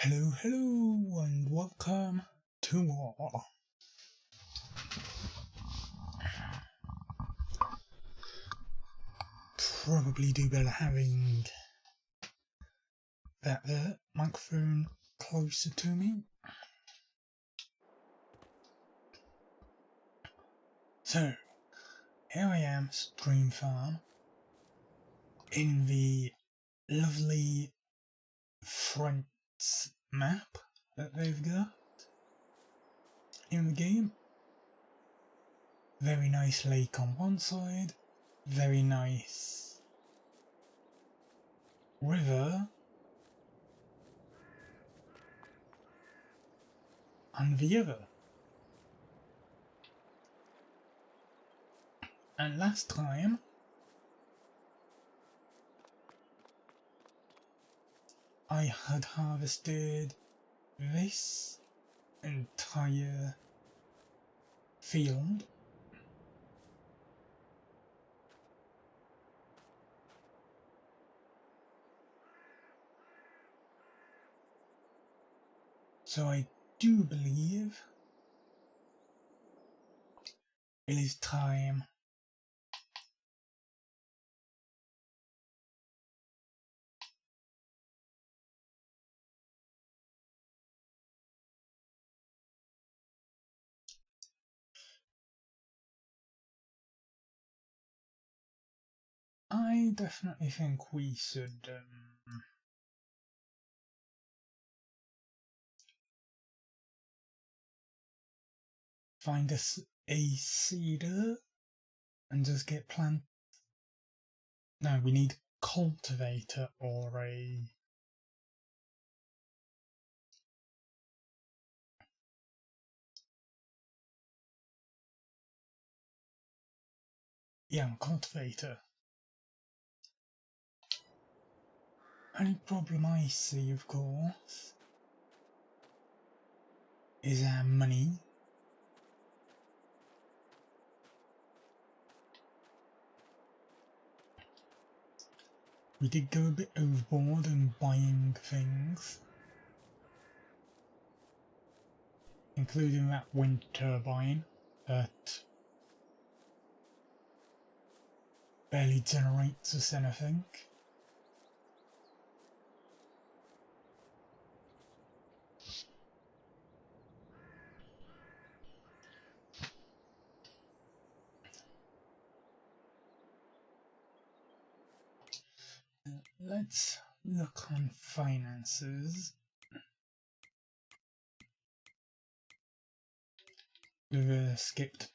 Hello, hello, and welcome to all. Probably do better having that microphone closer to me. So, here I am, Stream Farm, in the lovely France map that they've got in the game. Very nice lake on one side, very nice river on the other. And last time I had harvested this entire field. So I do believe it is time I definitely think we should find us a seeder and just get plant. No, we need cultivator or a cultivator. Only problem I see, of course, is our money. We did go a bit overboard in buying things, including that wind turbine that barely generates us anything. Let's look on finances. We've skipped.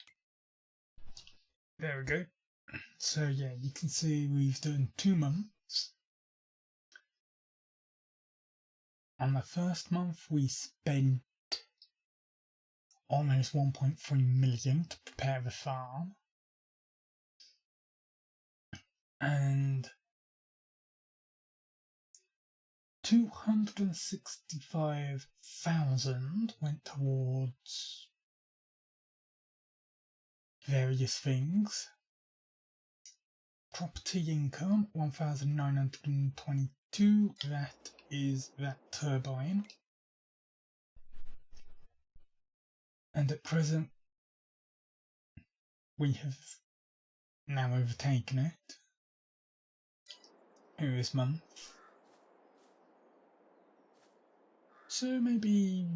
There we go. So yeah, you can see we've done 2 months. On the first month we spent almost 1.3 million to prepare the farm. And 265,000 went towards various things. Property income 1,922, that is that turbine. And at present we have now overtaken it in this month. So maybe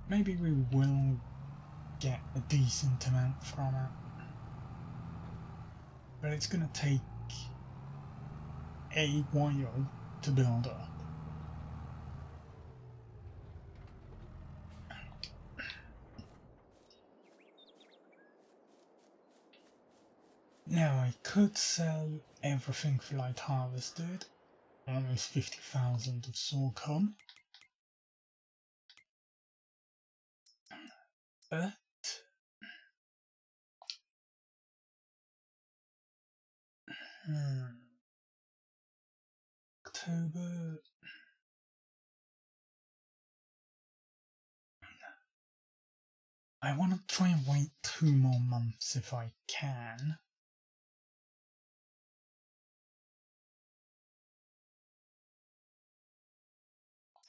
we will get a decent amount from it. But it's gonna take a while to build up. Now I could sell everything that I'd harvested, almost 50,000 of sorghum, but October. I want to try and wait 2 more months if I can.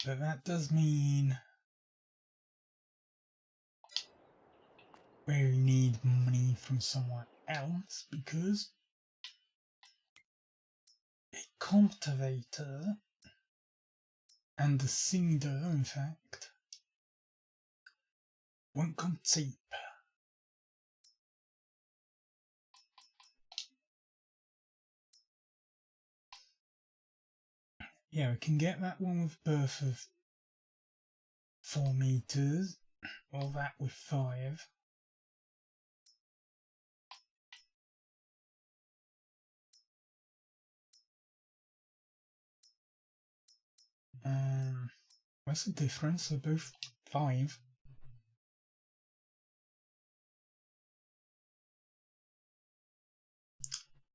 But that does mean we need money from someone else, because a cultivator and the seeder, in fact, won't come cheap. Yeah, we can get that one with birth of 4 meters, or that with 5. What's the difference? They're both 5.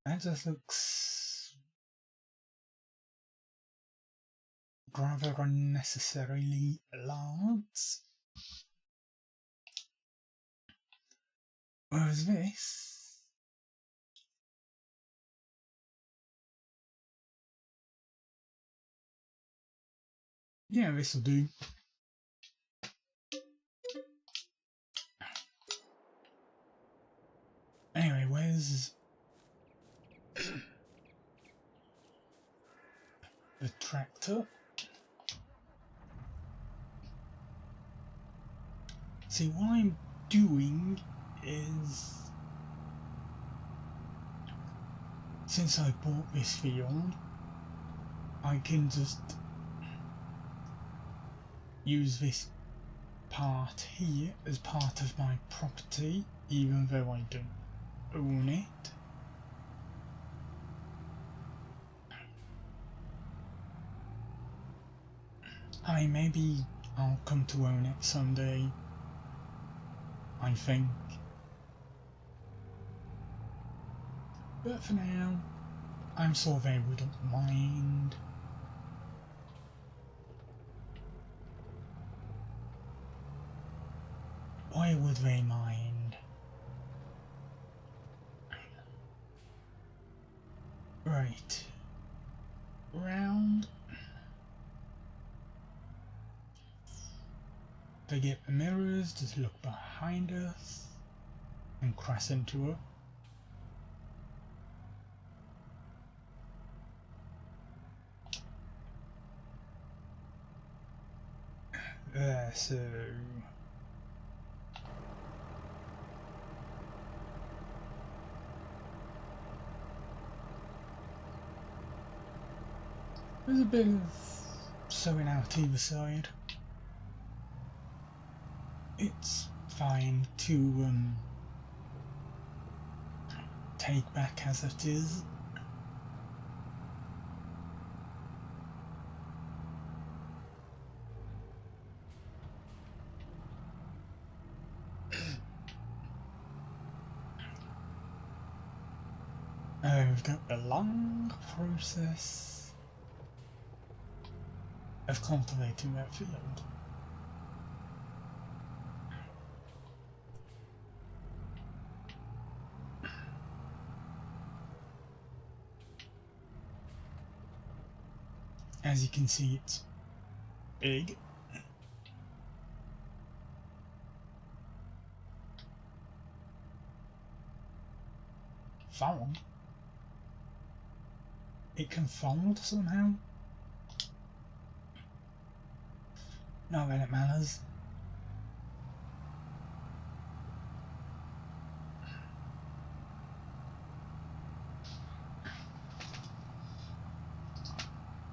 That just looks rather unnecessarily large. Whereas this, yeah, this will do. Anyway, where's the tractor? See, what I'm doing is, since I bought this field, I can just use this part here as part of my property, even though I don't own it. I mean, maybe I'll come to own it someday, I think. But for now, I'm sure they wouldn't mind. Why would they mind? Right. Round. They get the mirrors, just look behind us and crash into her. So there's a bit of sewing out either side. It's fine to take back as it is. We've got the long process of cultivating that field. As you can see, it's big. Fold? It can fold somehow? Not that it matters.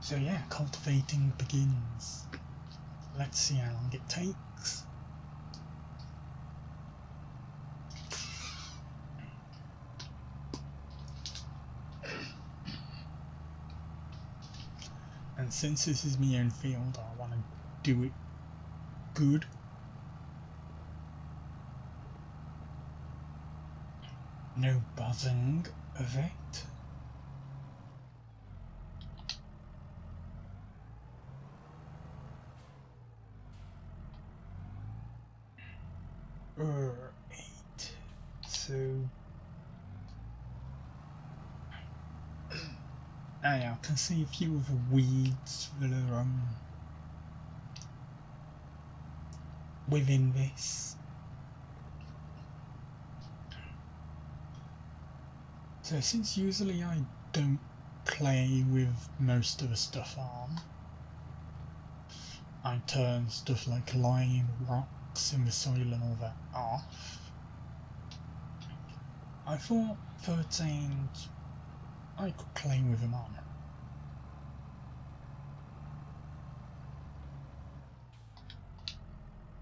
So yeah, cultivating begins. Let's see how long it takes. And since this is my own field, I want to do it good. No buzzing of it. Eight. So yeah, I can see a few of the weeds that are within this. So since usually I don't play with most of the stuff on, I turn stuff like lime, rocks in the soil and all that off. I thought 13 I could play with them on.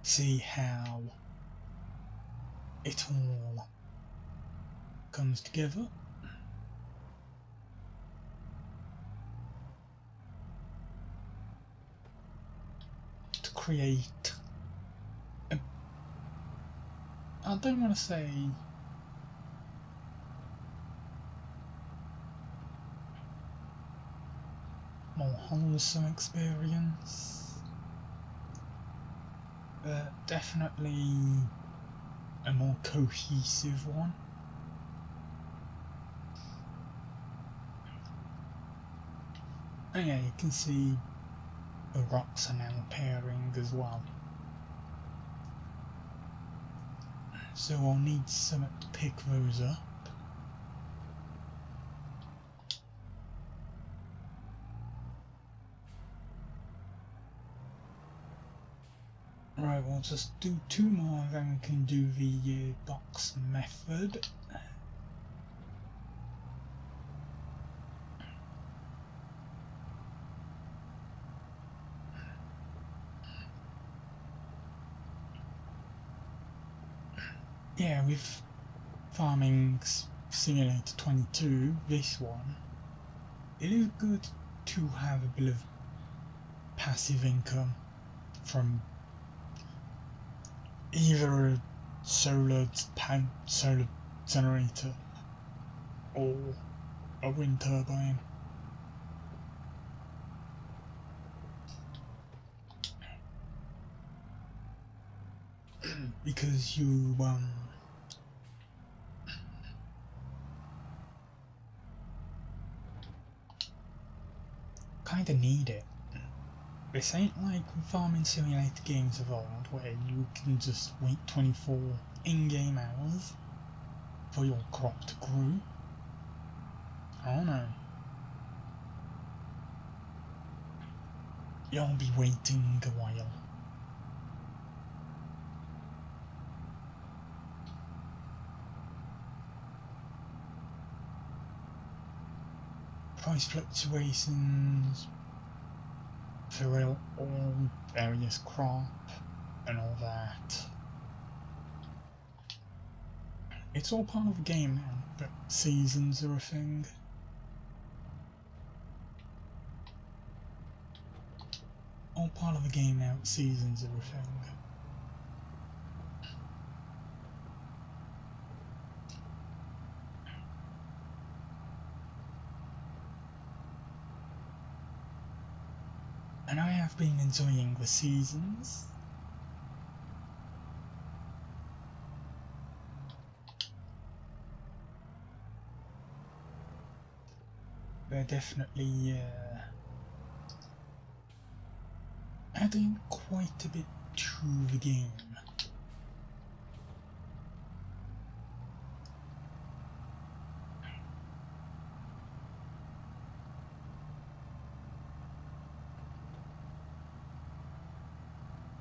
See how it all comes together. To create a, I don't want to say more wholesome experience, but definitely a more cohesive one. And yeah, you can see the rocks are now appearing as well. So I'll need something to pick those up. Right, we'll just do 2 more, then we can do the box method. Yeah, with Farming Simulator 22, this one, it is good to have a bit of passive income from either a solar generator or a wind turbine. Because you kinda need it. This ain't like farming simulator games of old where you can just wait 24 in-game hours for your crop to grow. Oh no. You'll be waiting a while. Price fluctuations for all various crop and all that. It's all part of the game now, but seasons are a thing. All part of the game now, seasons are a thing. And I have been enjoying the seasons. They're definitely adding quite a bit to the game.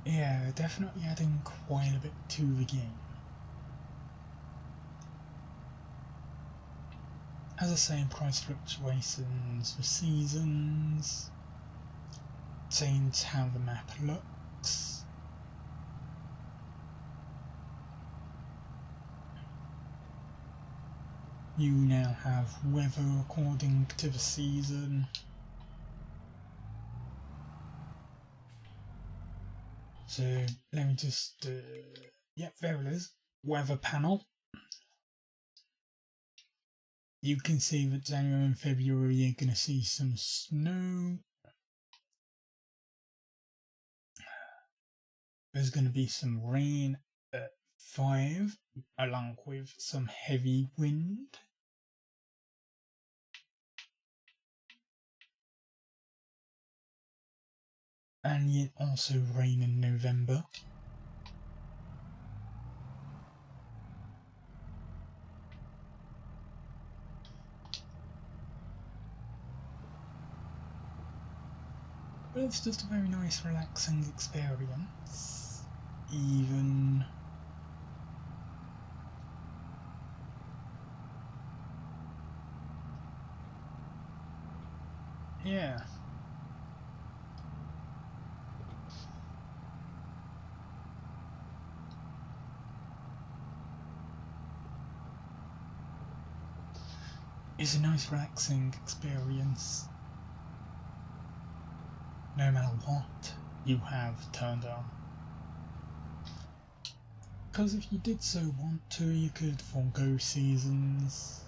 Yeah, they're definitely adding quite a bit to the game. As I say, price fluctuations for seasons, change how the map looks. You now have weather according to the season. So let me just, yep, there it is, weather panel. You can see that January and February you're going to see some snow. There's going to be some rain at 5, along with some heavy wind. And yet also rain in November. But it's just a very nice, relaxing experience. Even yeah. It's a nice, relaxing experience. No matter what you have turned on. Because if you did so want to, you could forego seasons.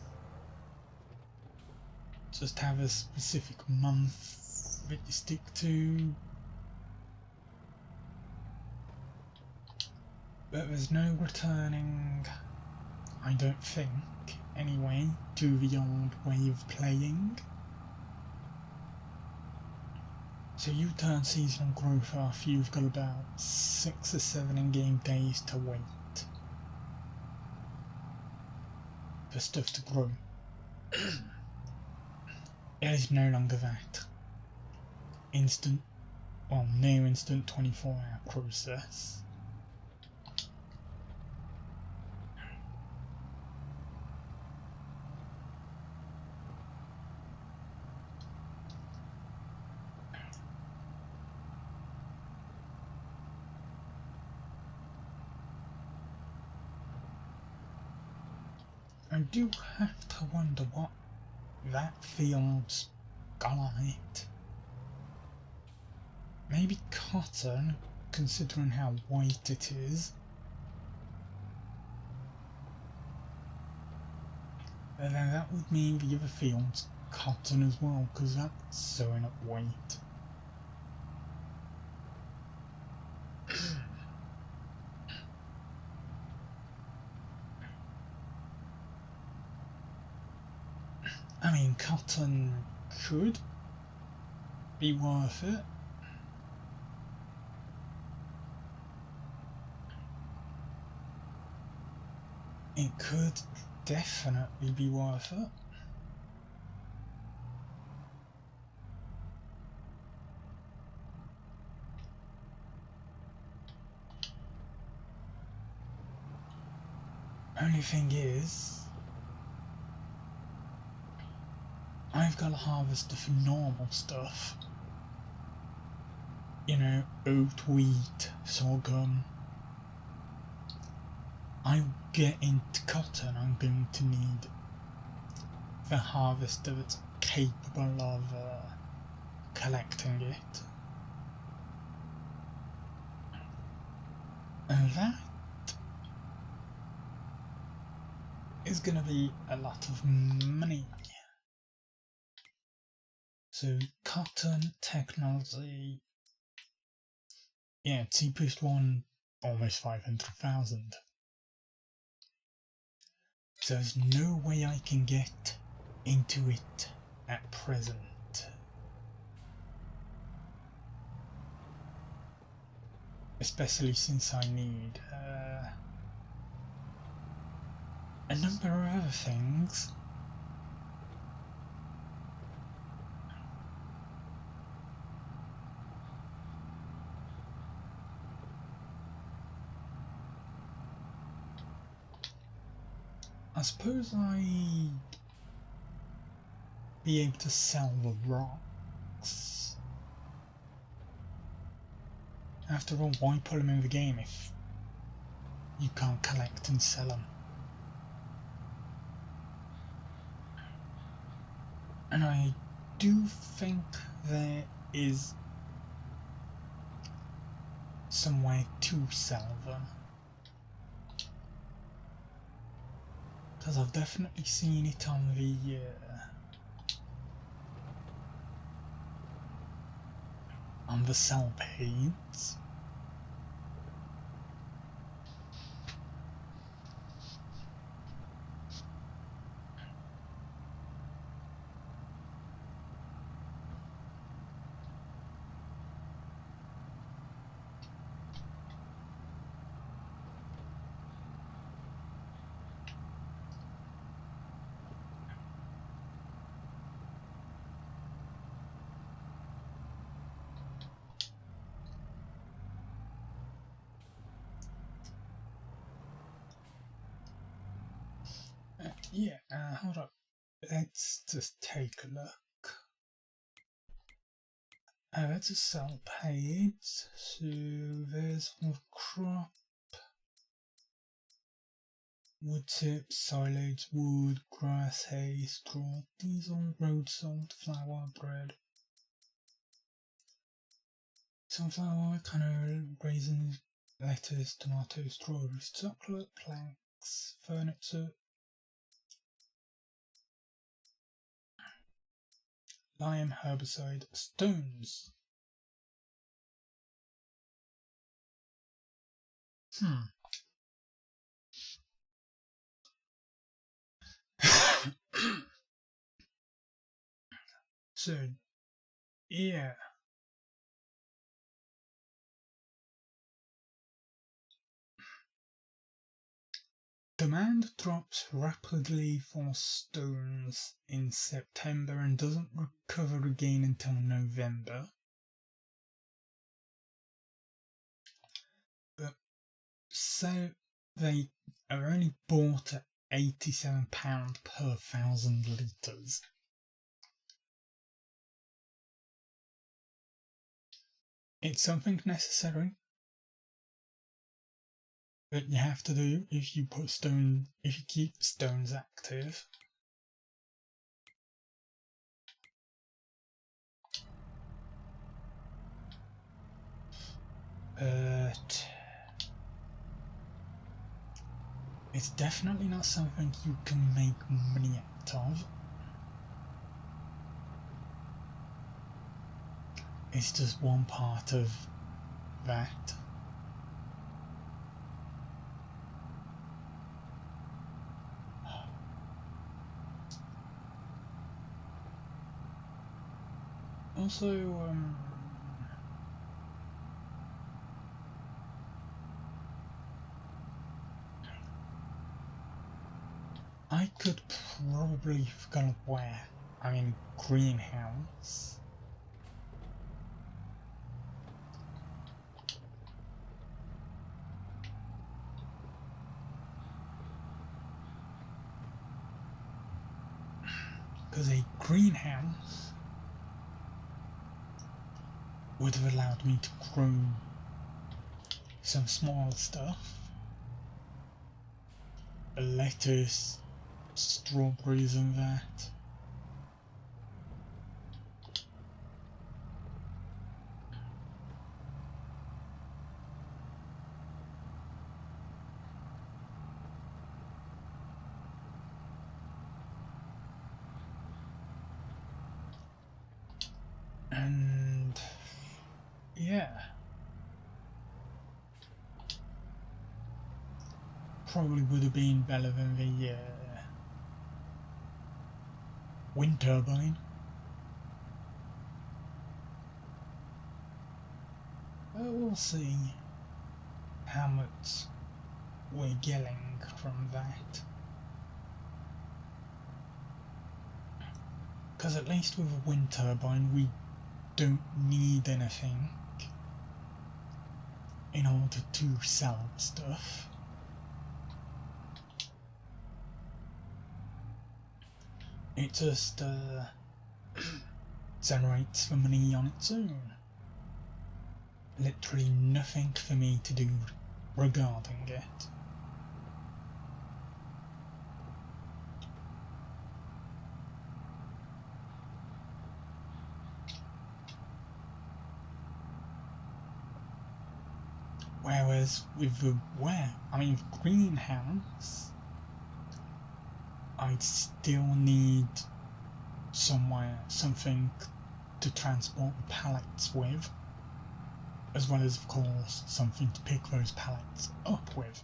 Just have a specific month that you stick to. But there's no returning, I don't think, anyway, to the old way of playing. So you turn seasonal growth off, you've got about 6 or 7 in-game days to wait for stuff to grow. It is no longer that instant, well, near instant 24-hour process. I do have to wonder what that field's got on it. Maybe cotton, considering how white it is. But then that would mean the other field's cotton as well, because that's sowing up weight. I mean, cotton could be worth it. It could definitely be worth it. Only thing is, I've got to harvest the normal stuff. You know, oat, wheat, sorghum. I get into cotton, I'm going to need the harvester that's capable of collecting it. And that is going to be a lot of money. So cotton technology, yeah, cheapest one, almost 500,000. So there's no way I can get into it at present. Especially since I need a number of other things. I suppose I'd be able to sell the rocks. After all, why put them in the game if you can't collect and sell them? And I do think there is some way to sell them. Because I've definitely seen it on the sell page. Yeah, hold up. Let's just take a look. That's a sell page. So there's our crop. Wood chips, silage, wood, grass, hay, straw, diesel, road salt, flour, bread, sunflower, canola, raisins, lettuce, tomatoes, strawberries, chocolate, planks, furniture, lime, herbicide, stones. So, yeah. Demand drops rapidly for stones in September and doesn't recover again until November. But so they are only bought at £87 per 1,000 litres. It's something necessary that you have to do if you keep stones active. But it's definitely not something you can make money out of. It's just one part of that. Also, I could probably forget where. I mean, greenhouse. Because a greenhouse would have allowed me to grow some small stuff. Lettuce, strawberries and that. And yeah. Probably would have been better than the wind turbine. But we'll see how much we're getting from that. Because at least with a wind turbine we don't need anything in order to sell stuff. It just generates the money on its own. Literally nothing for me to do regarding it. Whereas with the greenhouse, I'd still need something to transport the pallets with, as well as of course something to pick those pallets up with.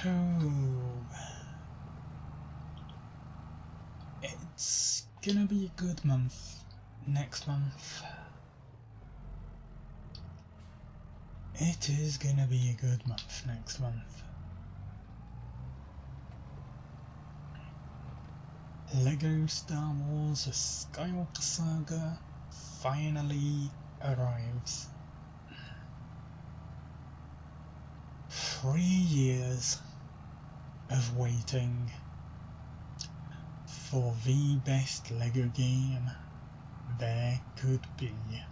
Oh, it's gonna be a good month next month. It is gonna be a good month next month. Lego Star Wars: A Skywalker Saga finally arrives. 3 years of waiting for the best Lego game there could be.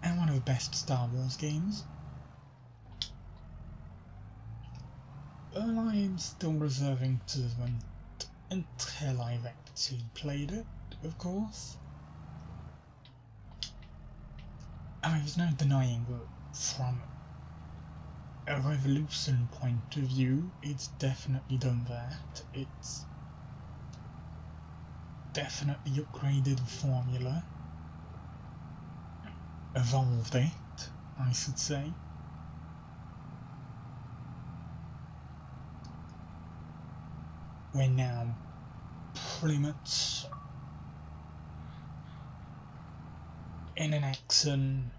And one of the best Star Wars games. But I'm still reserving judgment until I've actually played it, of course. I mean, there's no denying that from a Revolution point of view, it's definitely done that. It's definitely upgraded the formula. Evolved it, I should say. We're now pretty much in an action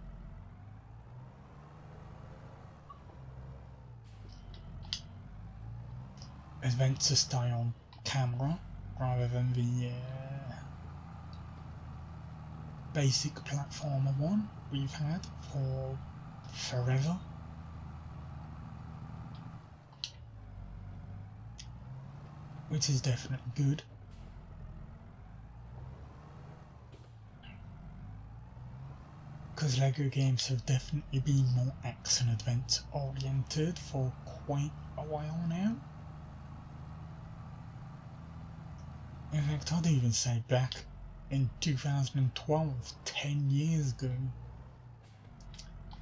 adventure style camera rather than the basic platformer one we've had for forever. Which is definitely good. Because Lego games have definitely been more action adventure oriented for quite a while now. In fact, I'd even say back in 2012, 10 years ago,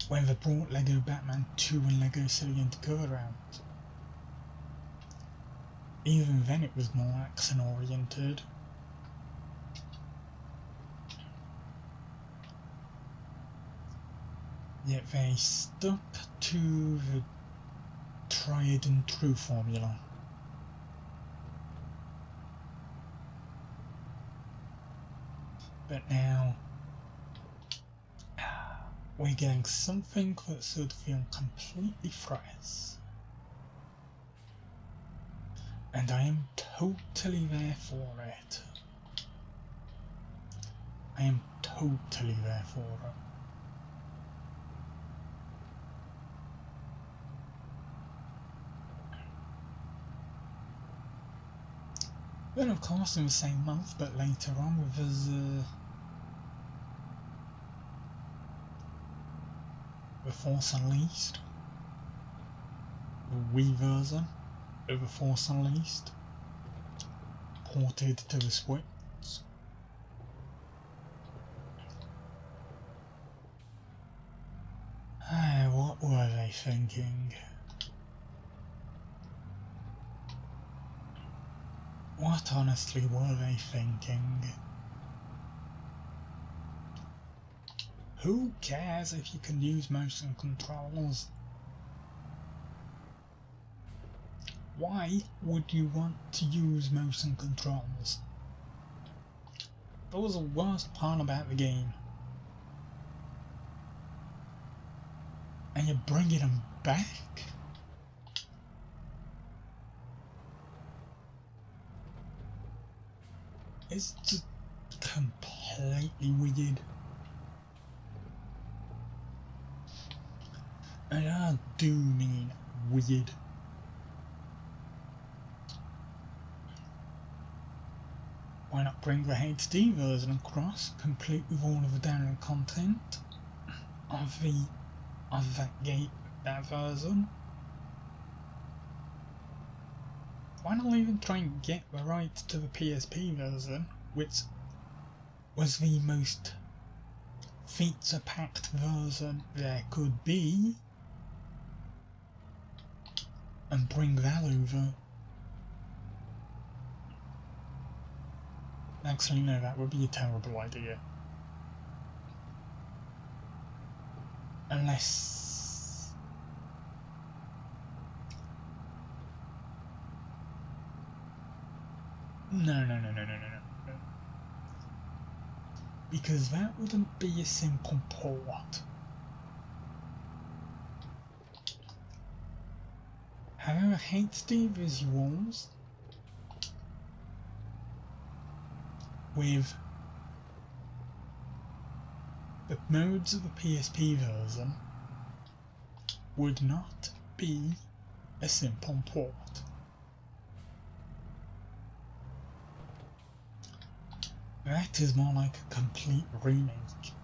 when they brought Lego Batman 2 and Lego City Undercover out. Even then it was more action oriented. Yet they stuck to the tried and true formula. But now we're getting something that should feel completely fresh. And I am totally there for it. I am totally there for it. Then of course in the same month, but later on with The Force Unleashed, the Wii version of The Force Unleashed, ported to the Switch. What were they thinking? What honestly were they thinking? Who cares if you can use motion controls? Why would you want to use motion controls? That was the worst part about the game. And you're bringing them back? It's just completely weird. And I do mean weird. Why not bring the HD version across, complete with all of the download content of that version? Why not even try and get the rights to the PSP version, which was the most feature-packed version there could be, and bring that over? Actually, no, that would be a terrible idea. Unless No, no, no, no, no, no, no. Because that wouldn't be a simple port. However, HD visuals with the modes of the PSP version would not be a simple port. That is more like a complete remake.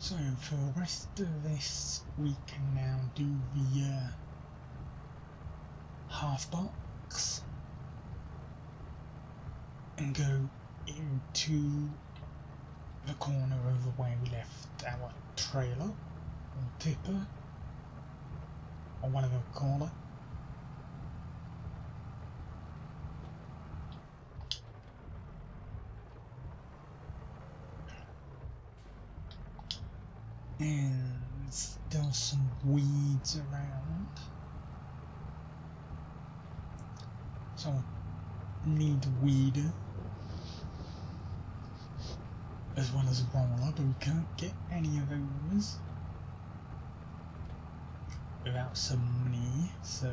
So for the rest of this we can now do the half box and go into the corner of where we left our trailer or tipper or whatever we call it. And still some weeds around, so I need a weeder as well as a roller, but we can't get any of those without some money. So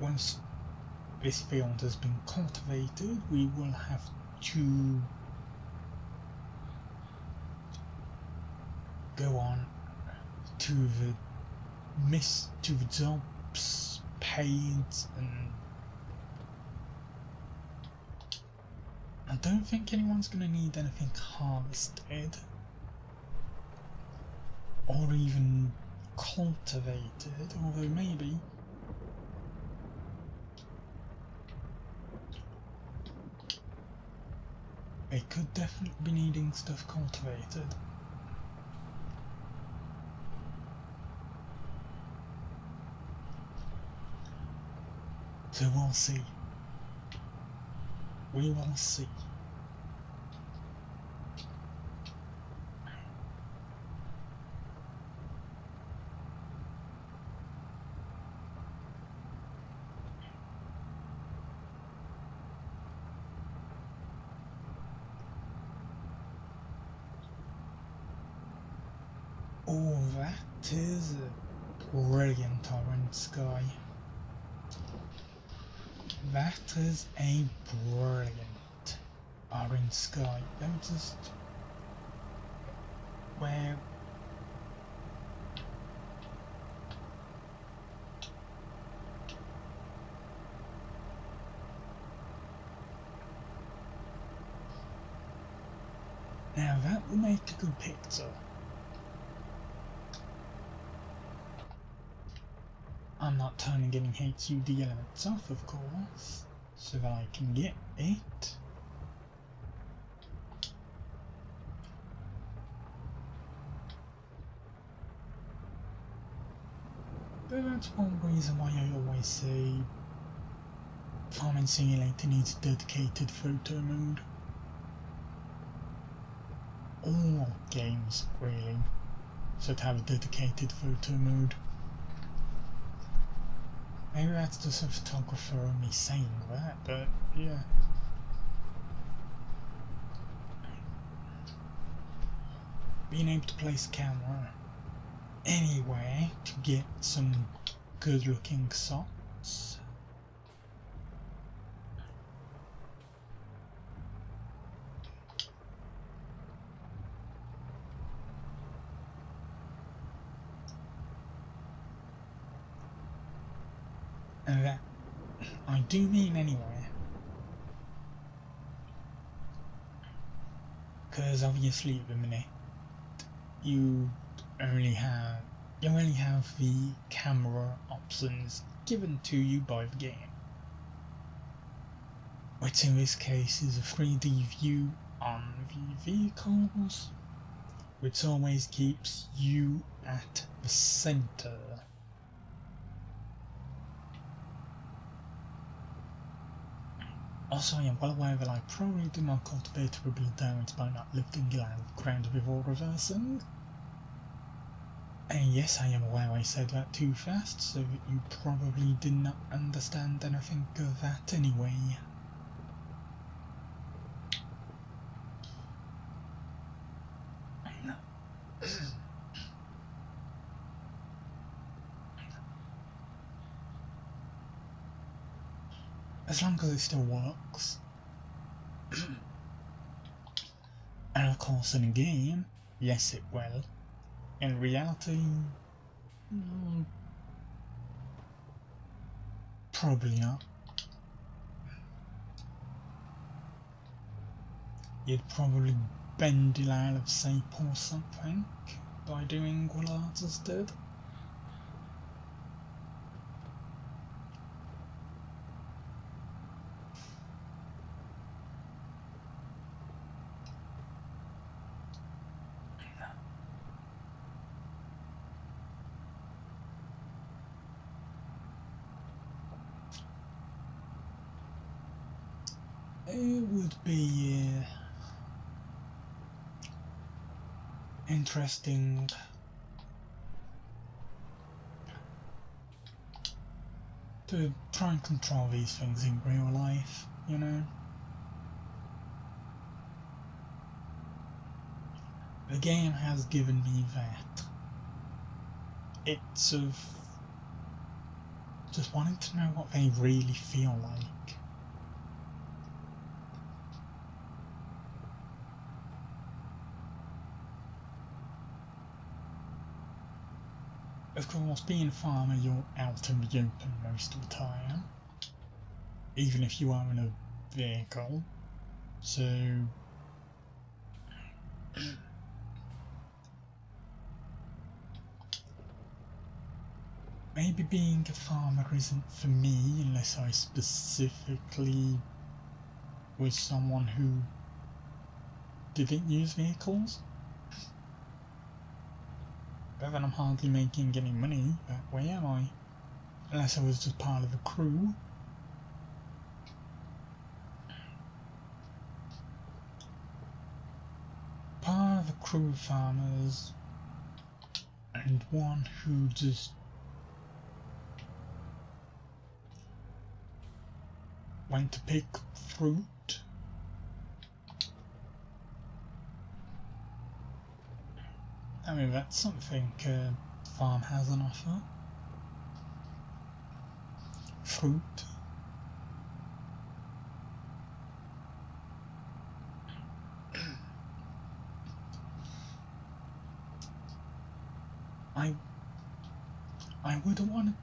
once this field has been cultivated, we will have to go on to the jobs page, and I don't think anyone's gonna need anything harvested or even cultivated, although maybe. They could definitely be needing stuff cultivated. So we'll see. We will see. Oh, that is a brilliant orange sky. That is a brilliant orange sky. Let me just... where... Now that will make a good picture. I'm not turning any HUD elements off, of course, so that I can get it. But that's one reason why I always say Farming Simulator needs a dedicated photo mode. All games, really, should have a dedicated photo mode. Maybe that's just a photographer only saying that, but yeah. Being able to place a camera anywhere to get some good looking shots. And that I do mean anywhere, because obviously at the minute you only have the camera options given to you by the game, which in this case is a 3D view on the vehicles, which always keeps you at the center. Also, I am well aware that I probably did my cultivator will be damaged by not lifting it out of the ground before reversing. And yes, I am aware I said that too fast, so that you probably did not understand anything of that anyway. As long as it still works. And of course in a game, yes it will. In reality, probably not. You'd probably bend it out of shape or something by doing what I just did. It would be interesting to try and control these things in real life, you know? The game has given me that. It's of just wanting to know what they really feel like. Of course, being a farmer, you're out in the open most of the time, even if you are in a vehicle, so maybe being a farmer isn't for me unless I specifically was someone who didn't use vehicles. But then I'm hardly making any money that way, am I? Unless I was just part of a crew. Part of a crew of farmers, and one who just went to pick fruit. I mean, that's something a farm has on offer. Fruit. I wouldn't want to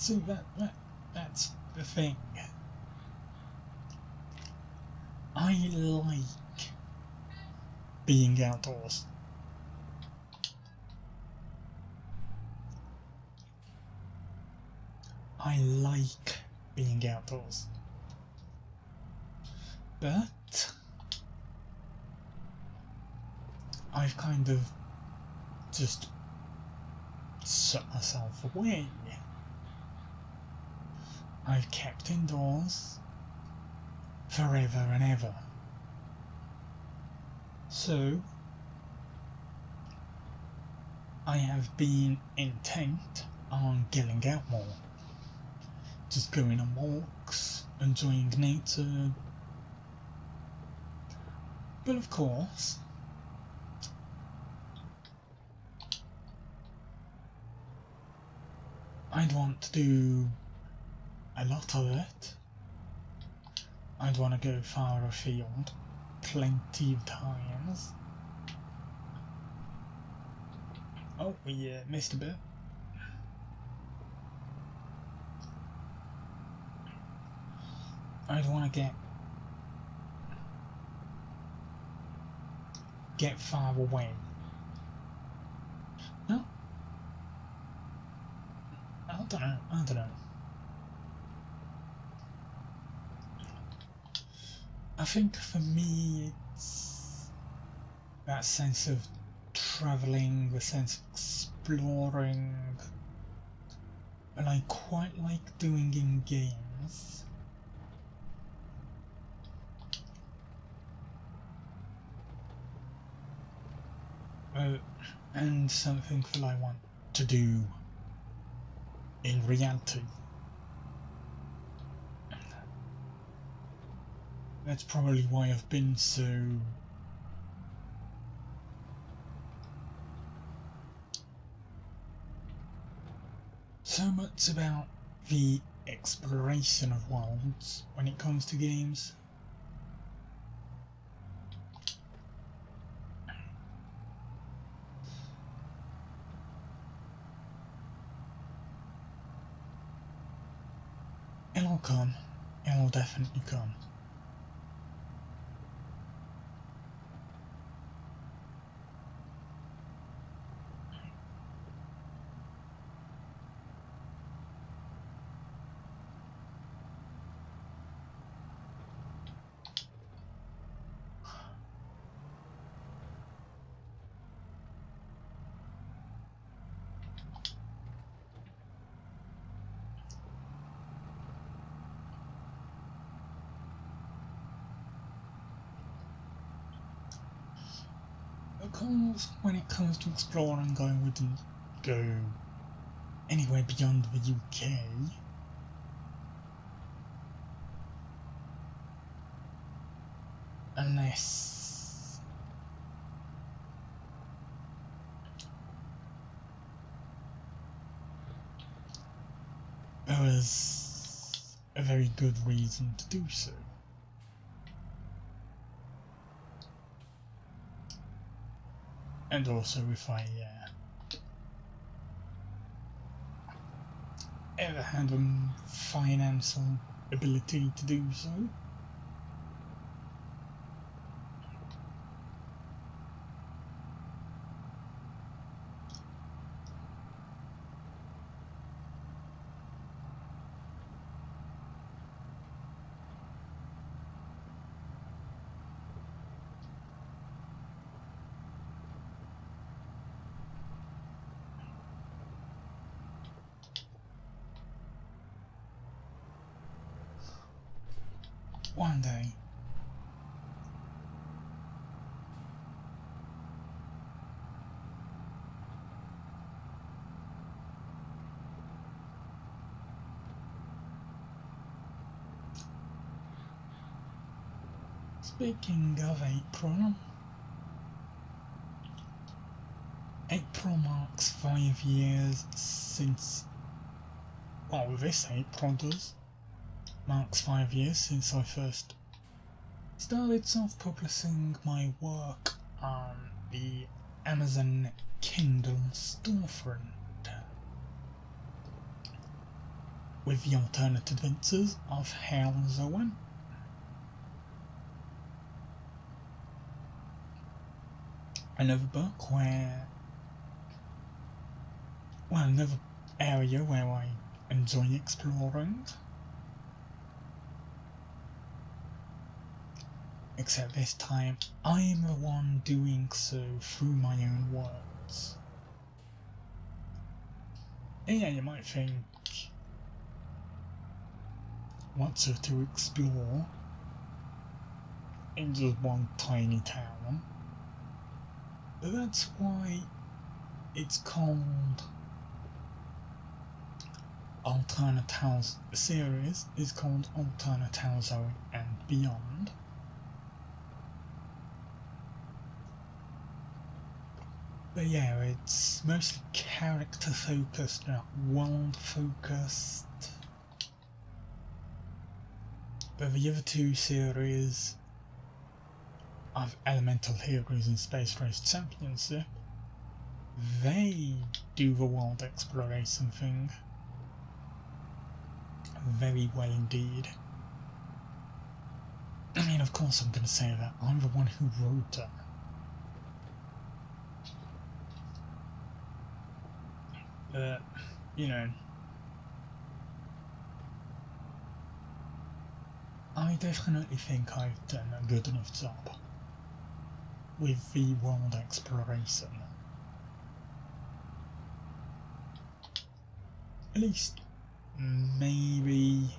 see that's the thing. I like being outdoors. I like being outdoors. But I've kind of just shut myself away. I've kept indoors forever and ever. So I have been intent on getting out more. Just going on walks, enjoying nature. But of course, I'd want to do a lot of it. I'd want to go far afield, plenty of times. Oh, we missed a bit. I'd want to get far away. No, I don't know. I think for me it's that sense of travelling, the sense of exploring, and I quite like doing in games. And something that I want to do in reality. That's probably why I've been so much about the exploration of worlds when it comes to games. It'll come. It'll definitely come. course, when it comes to exploring, I wouldn't go anywhere beyond the UK. Unless there was a very good reason to do so. And also if I ever had a financial ability to do so. One day. Speaking of April marks 5 years since, well, this April does, marks 5 years since I first started self-publishing my work on the Amazon Kindle storefront with the alternate adventures of Hale Zoan. Another book where, well, another area where I enjoy exploring. Except this time, I am the one doing so through my own words. And yeah, you might think, what's there to explore in just one tiny town? But that's why it's called Alternate House. The series is called Alternate House and Beyond. But yeah, it's mostly character focused, not world focused. But the other two series of Elemental Heroes and Space Race Championship, they do the world exploration thing very well indeed. I mean, of course I'm gonna say that I'm the one who wrote them. But, you know, I definitely think I've done a good enough job with the world exploration. At least, maybe...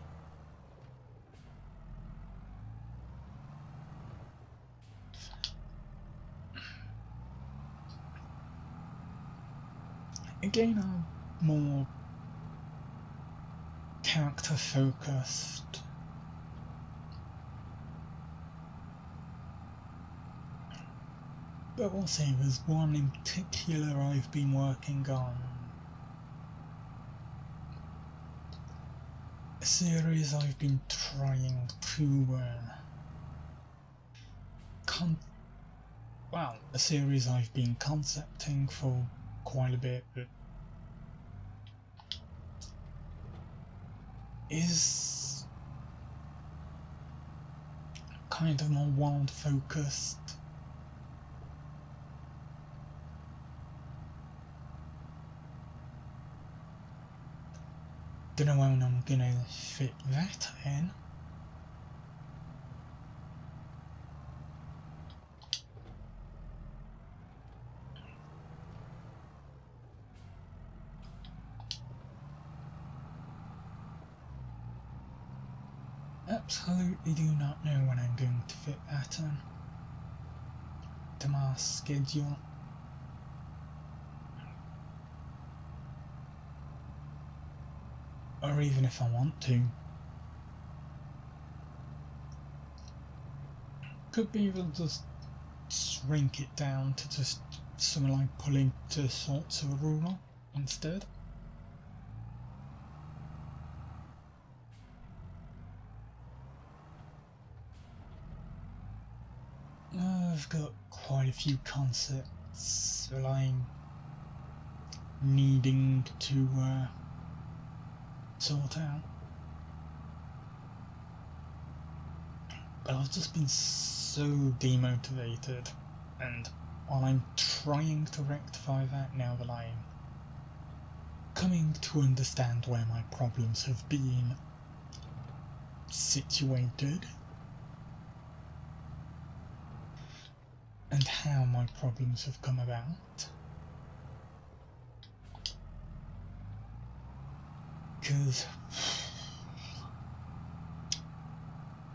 Again, I'm more character focused. But we'll see, there's one in particular I've been working on. A series I've been trying to a series I've been concepting for quite a bit, but is kind of more world focused. Don't know when I'm gonna fit that in. Absolutely do not know when I'm going to fit that in. to my schedule. Or even if I want to. Could be able to just shrink it down to just something like pulling two sorts of a ruler instead. I've got quite a few concepts that I'm needing to sort out. But I've just been so demotivated, and while I'm trying to rectify that now that I'm coming to understand where my problems have been situated and how my problems have come about. Because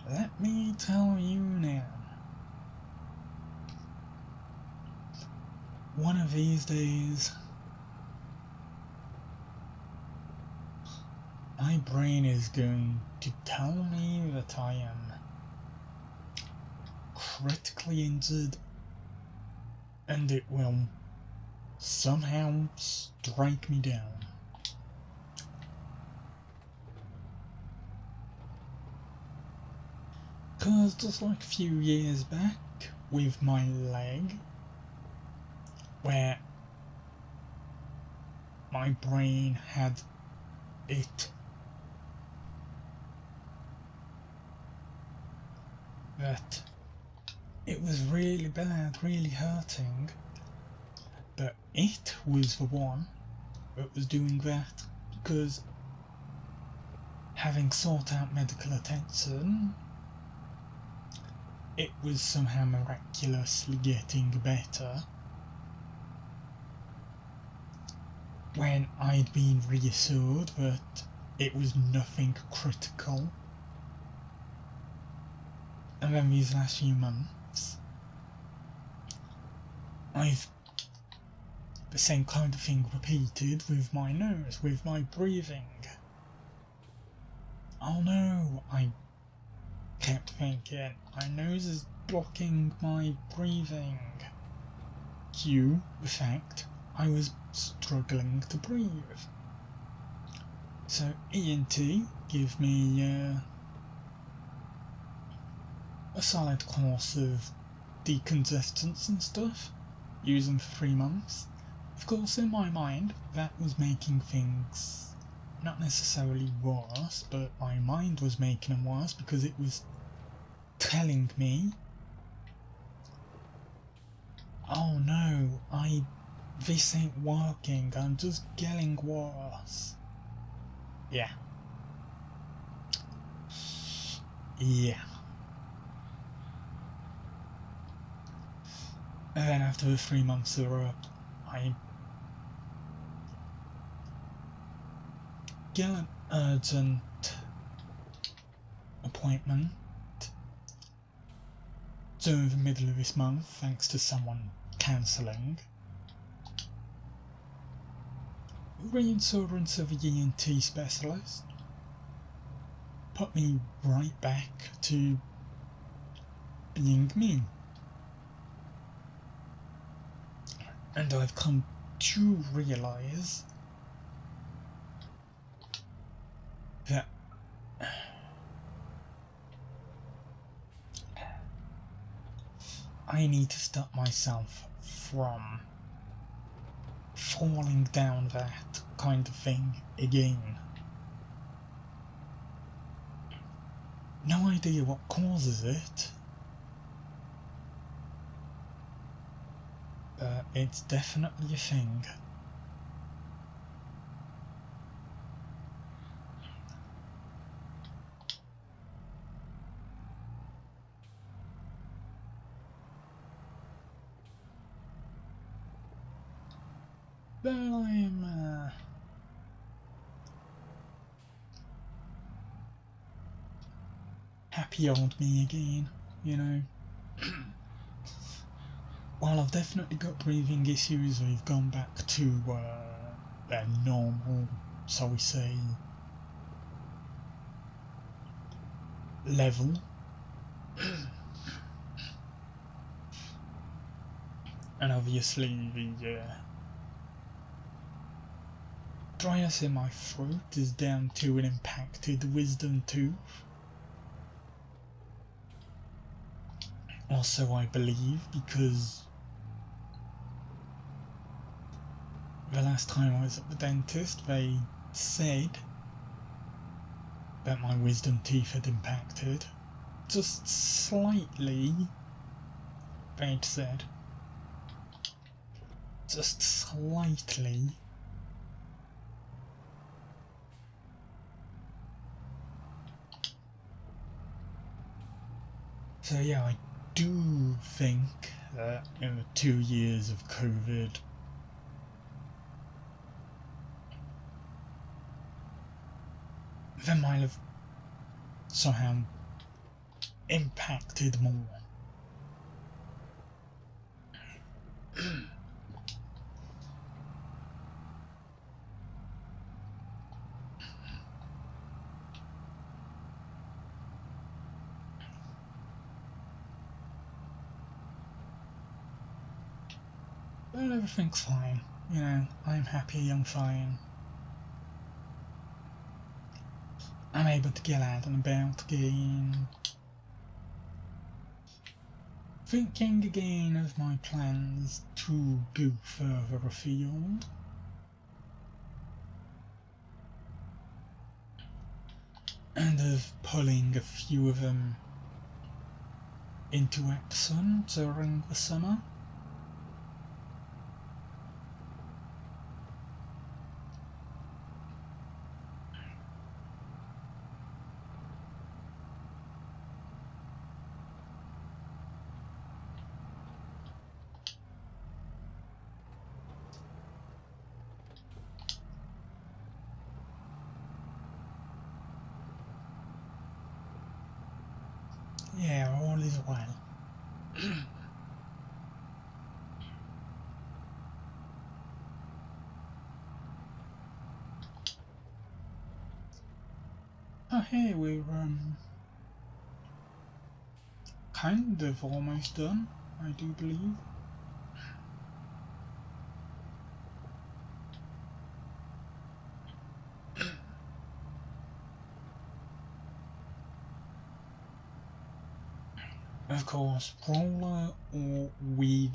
let me tell you now, one of these days my brain is going to tell me that I am critically injured, and it will somehow strike me down. Cause just like a few years back with my leg, where my brain had it that it was really bad, really hurting, but it was the one that was doing that, because having sought out medical attention, it was somehow miraculously getting better, when I'd been reassured that it was nothing critical. And then these last few months, I've the same kind of thing repeated with my nose, with my breathing. Oh no, I kept thinking, my nose is blocking my breathing. Cue the fact I was struggling to breathe. So ENT gave me a solid course of decongestants and stuff, using for 3 months. Of course, in my mind, that was making things not necessarily worse, but my mind was making them worse because it was telling me, oh no, this ain't working, I'm just getting worse. Yeah. And then after the 3 months are up, I get an urgent appointment during the middle of this month, thanks to someone cancelling. Reinsurance of the ENT specialist put me right back to being me. And I've come to realise that I need to stop myself from falling down that kind of thing again. No idea what causes it, but it's definitely a thing. But I am happy old me again, you know. while I've definitely got breathing issues, we've gone back to a normal, so we say, level. And obviously the dryness in my throat is down to an impacted wisdom tooth. Also, I believe, because the last time I was at the dentist, they said that my wisdom teeth had impacted. Just slightly, they'd said. Just slightly. So yeah, I do think that in the 2 years of COVID, they might have somehow impacted more. But everything's fine, you know, I'm happy, I'm fine. I'm able to get out and about again. Thinking again of my plans to go further afield. And of pulling a few of them into Epsom during the summer. Yeah, all is well. Oh hey, we're kind of almost done, I do believe. Of course, roller or weed.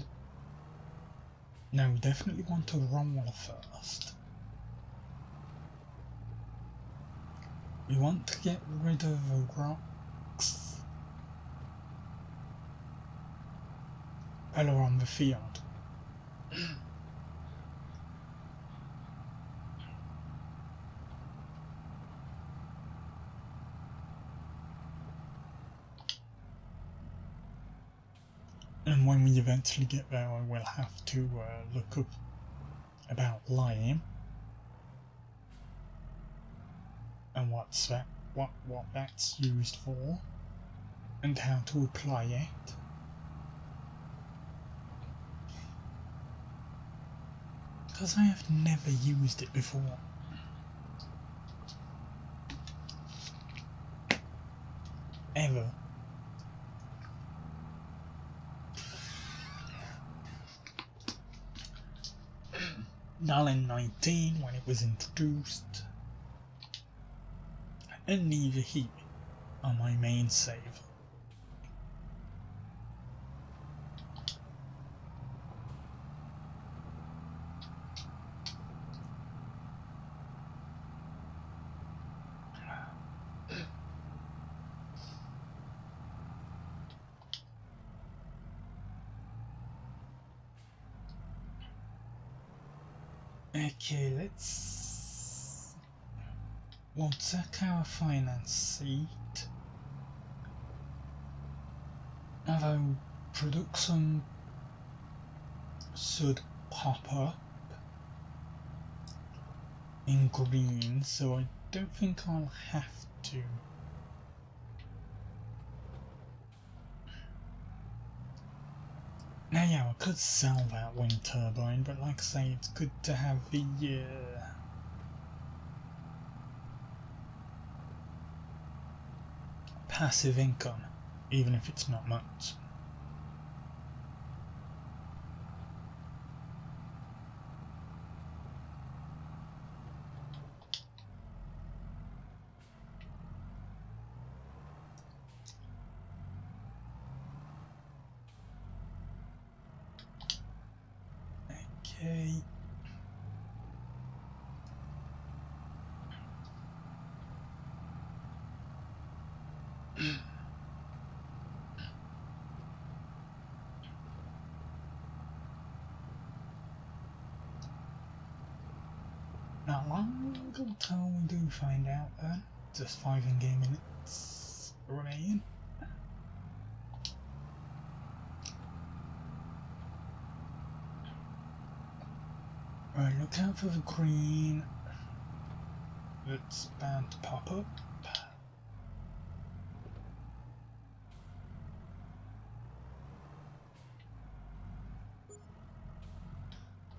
No, we definitely want to roller first. We want to get rid of the rocks all around the field. And when we eventually get there, I will have to look up about lime and what that's used for and how to apply it. Because I have never used it before. Ever. Not in 19 when it was introduced. And neither here on my main save. Okay, we'll check our finance sheet. Although production should pop up in green, so I don't think I'll have to. Now yeah, I could sell that wind turbine, but like I say, it's good to have the passive income, even if it's not much. Okay. Not long until we do find out then. Just 5 in-game minutes remain. Right, look out for the green that's bound to pop up.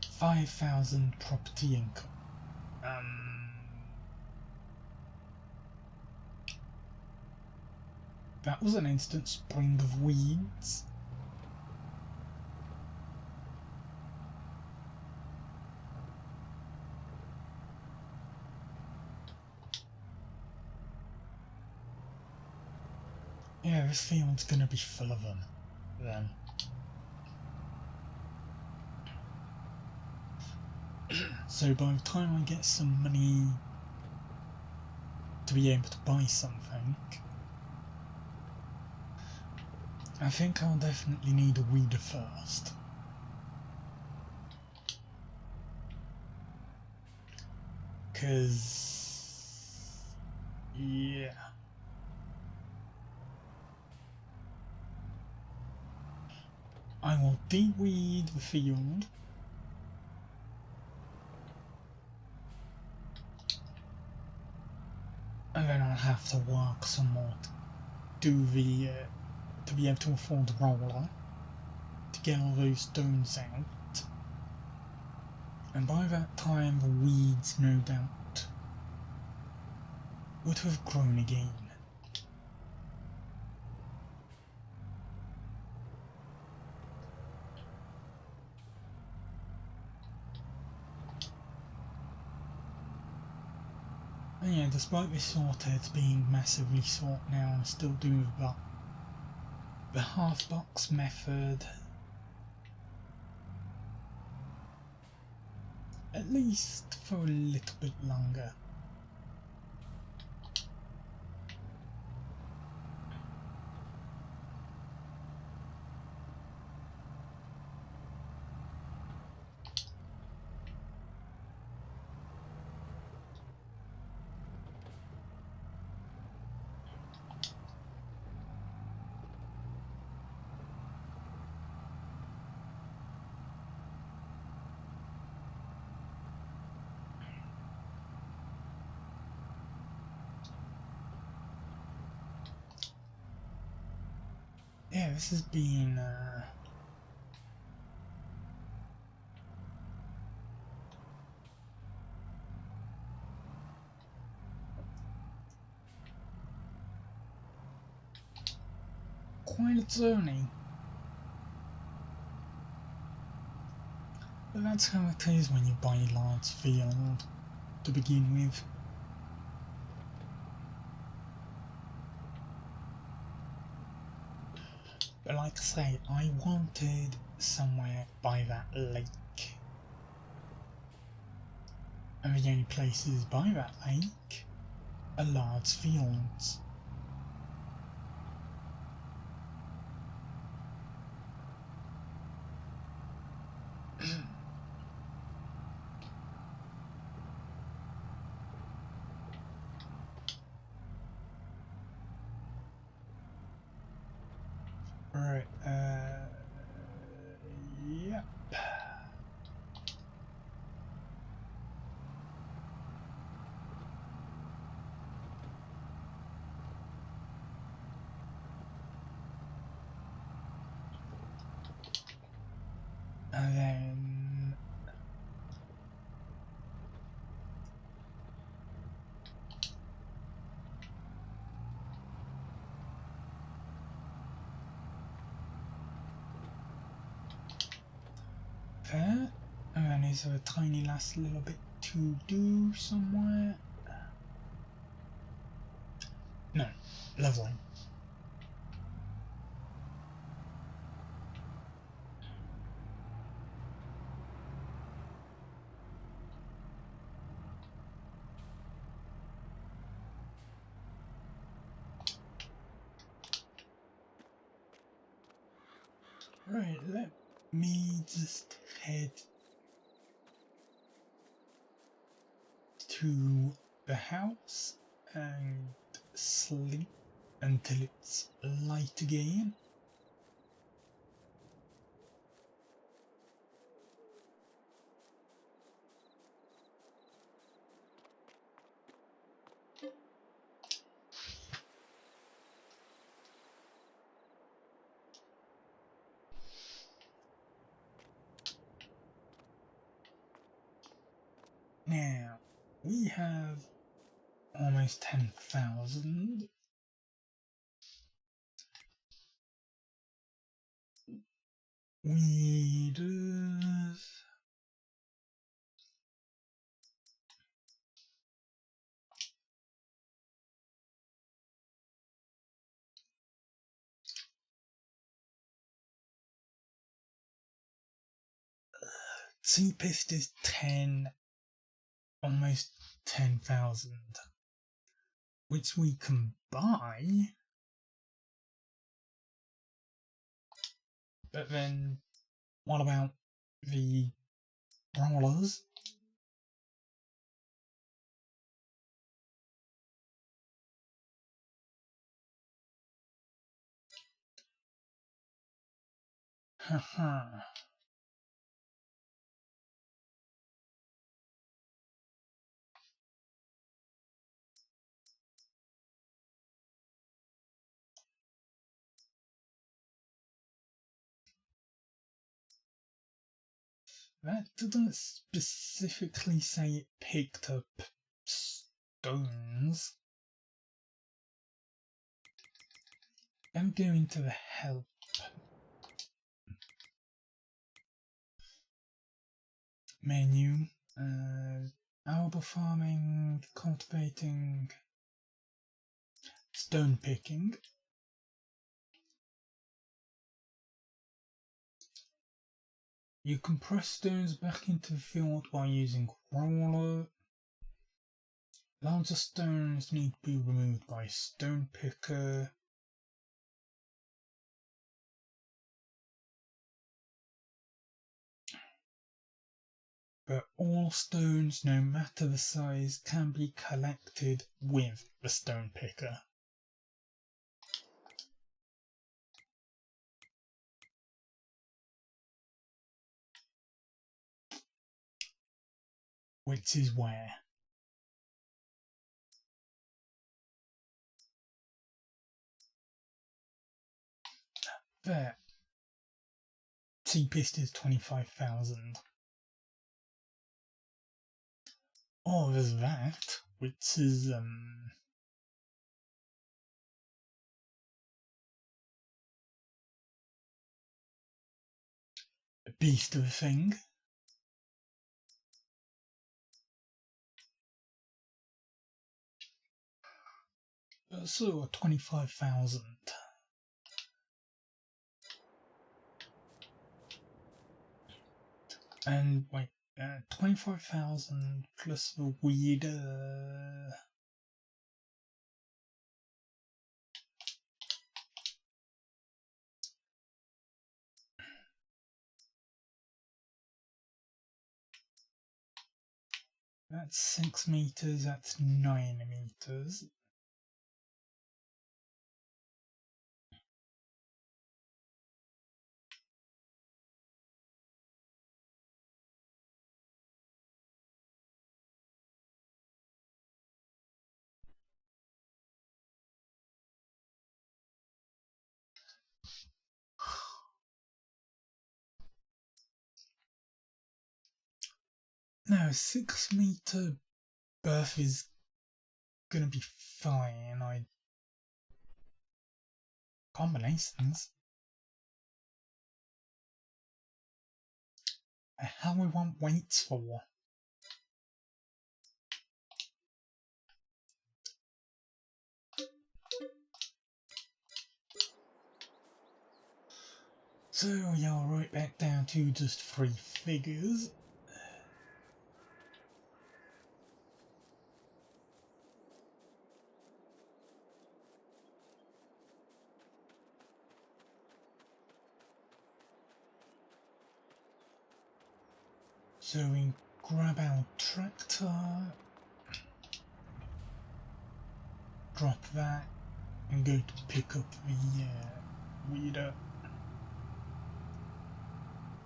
5,000 property income. That was an instant spring of weeds. Yeah, this field's gonna be full of them, then. So by the time I get some money to be able to buy something, I think I'll definitely need a weeder first. Cause yeah. I will de-weed the field. And then I'll have to work some more to do the to be able to afford the roller to get all those stones out. And by that time the weeds no doubt would have grown again. And yeah, despite this sortheads being massively sort now, I'm still doing the half box method. At least for a little bit longer. Yeah, this has been quite a journey. But that's how it is when you buy a large field to begin with. But like I say, I wanted somewhere by that lake. And the only places by that lake are large fields. Right, yep. And then there. And then is there a tiny last little bit to do somewhere? No. Lovely. Right, let me just head to the house and sleep until it's light again. Now, we have almost 10,000. Weeders. Cheapest is 10, almost 10,000, which we can buy. But then, what about the rollers? Haha. That doesn't specifically say it picked up stones. I'm going to the help menu. Arable farming, cultivating, stone picking. You can press stones back into the field by using roller. Larger stones need to be removed by stone picker. But all stones, no matter the size, can be collected with the stone picker. Which is where? There. Cheapest is 25,000. Oh, there's that, which is a beast of a thing. So 25,000. And wait, 25,000 plus the weed. That's 6 meters, that's 9 meters. No, 6 meter berth is gonna be fine. Combinations. How we want weights for? So yeah, right back down to just 3 figures. So we grab our tractor, drop that, and go to pick up the weeder.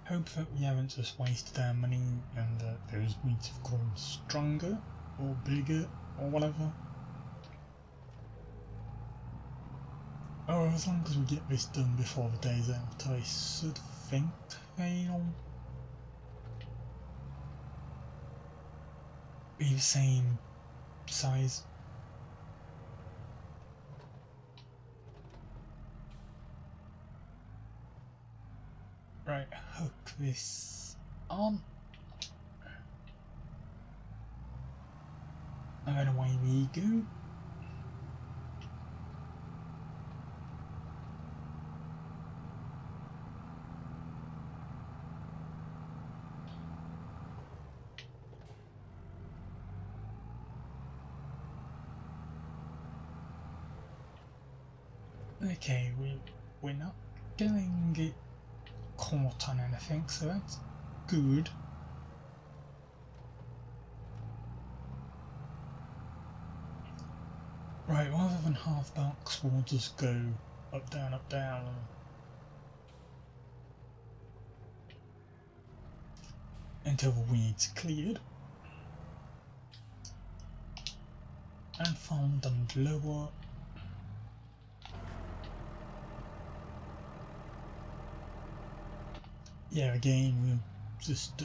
Hope that we haven't just wasted our money and that those weeds have grown stronger or bigger or whatever. Oh, as long as we get this done before the day's out, I should think they'll be the same size. Right, hook this on. And then away we go. Okay, we're not getting it caught on anything, so that's good. Right, rather than half box, we'll just go up, down, until the weeds cleared. And found and lower. Yeah, again, we'll just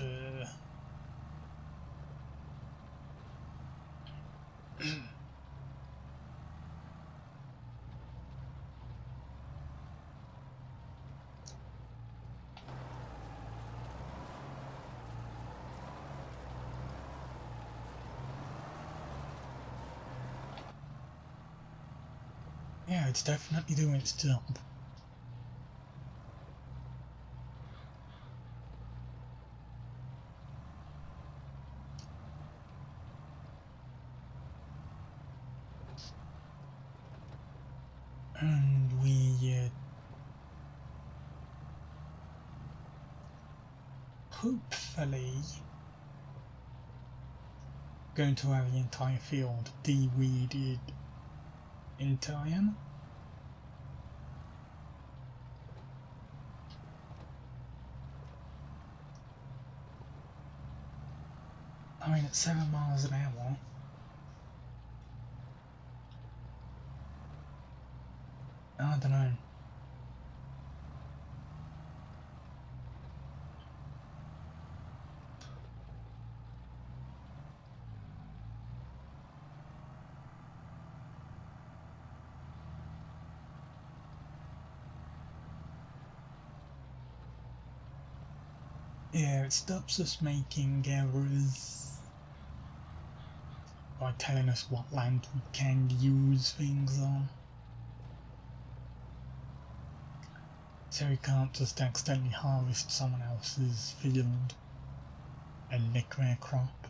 yeah, it's definitely doing its job. And we hopefully going to have the entire field de-weeded in time. I mean, at 7 miles an hour. I don't know. Yeah, it stops us making errors by telling us what land we can use things on. So we can't just accidentally harvest someone else's field and nick their crop.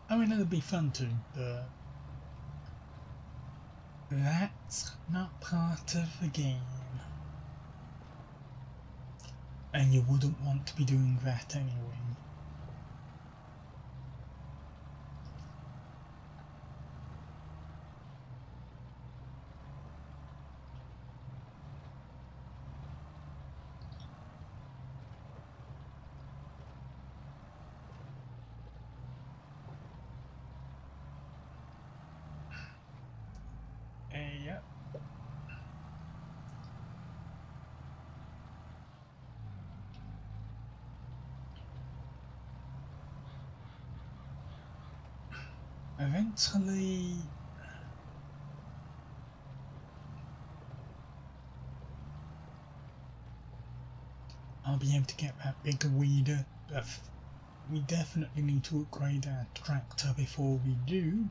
I mean, it'd be fun too, but that's not part of the game. And you wouldn't want to be doing that anyway. eventually I'll be able to get that bigger weeder. We definitely need to upgrade our tractor before we do.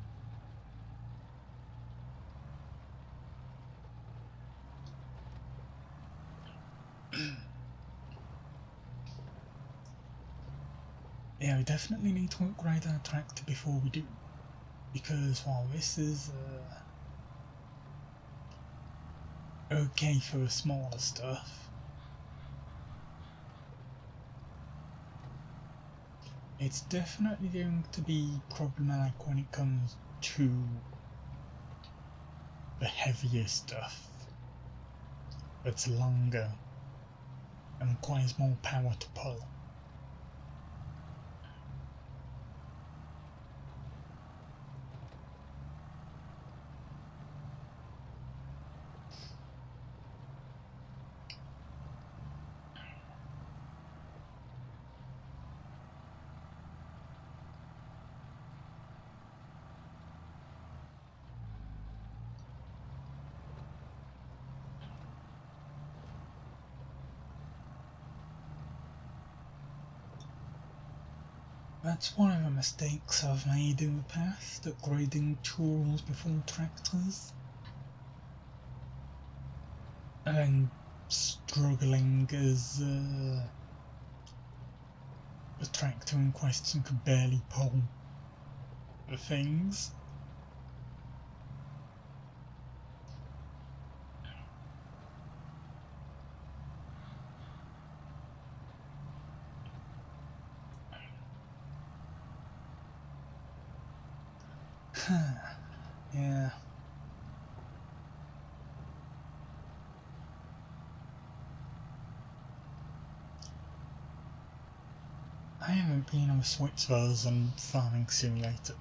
Yeah, we definitely need to upgrade our tractor before we do, because while this is okay for the smaller stuff, it's definitely going to be problematic when it comes to the heavier stuff that's longer and requires more power to pull. That's one of the mistakes I've made in the past, upgrading tools before tractors, and then struggling as the tractor in question could barely pull the things. Yeah. I haven't been on a Switch version Farming Simulator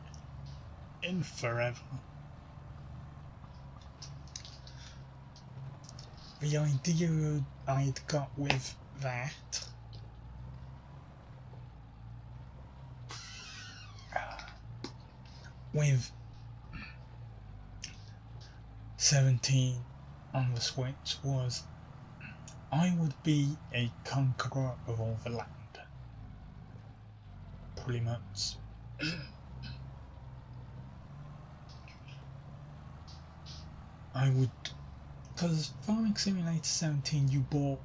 in forever. The idea I'd got with that with 17 on the Switch was I would be a conqueror of all the land, pretty much. I would, because Farming Simulator 17 you bought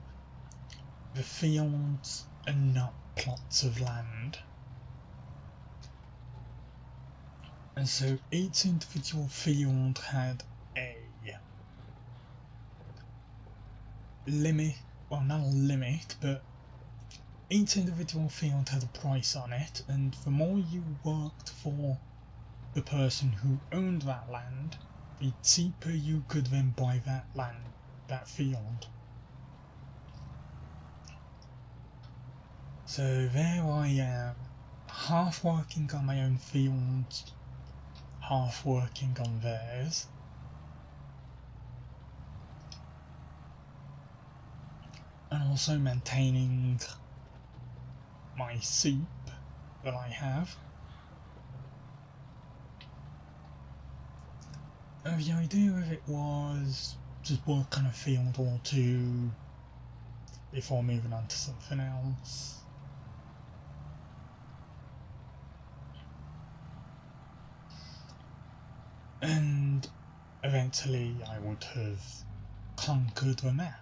the fields and not plots of land, and so each individual field had a limit, well not a limit, but each individual field had a price on it, and the more you worked for the person who owned that land, the cheaper you could then buy that land, that field. So there I am, half working on my own fields, half working on theirs. And also maintaining my sheep that I have. And the idea of it was just work on a field or two before moving on to something else. And eventually I would have conquered the map,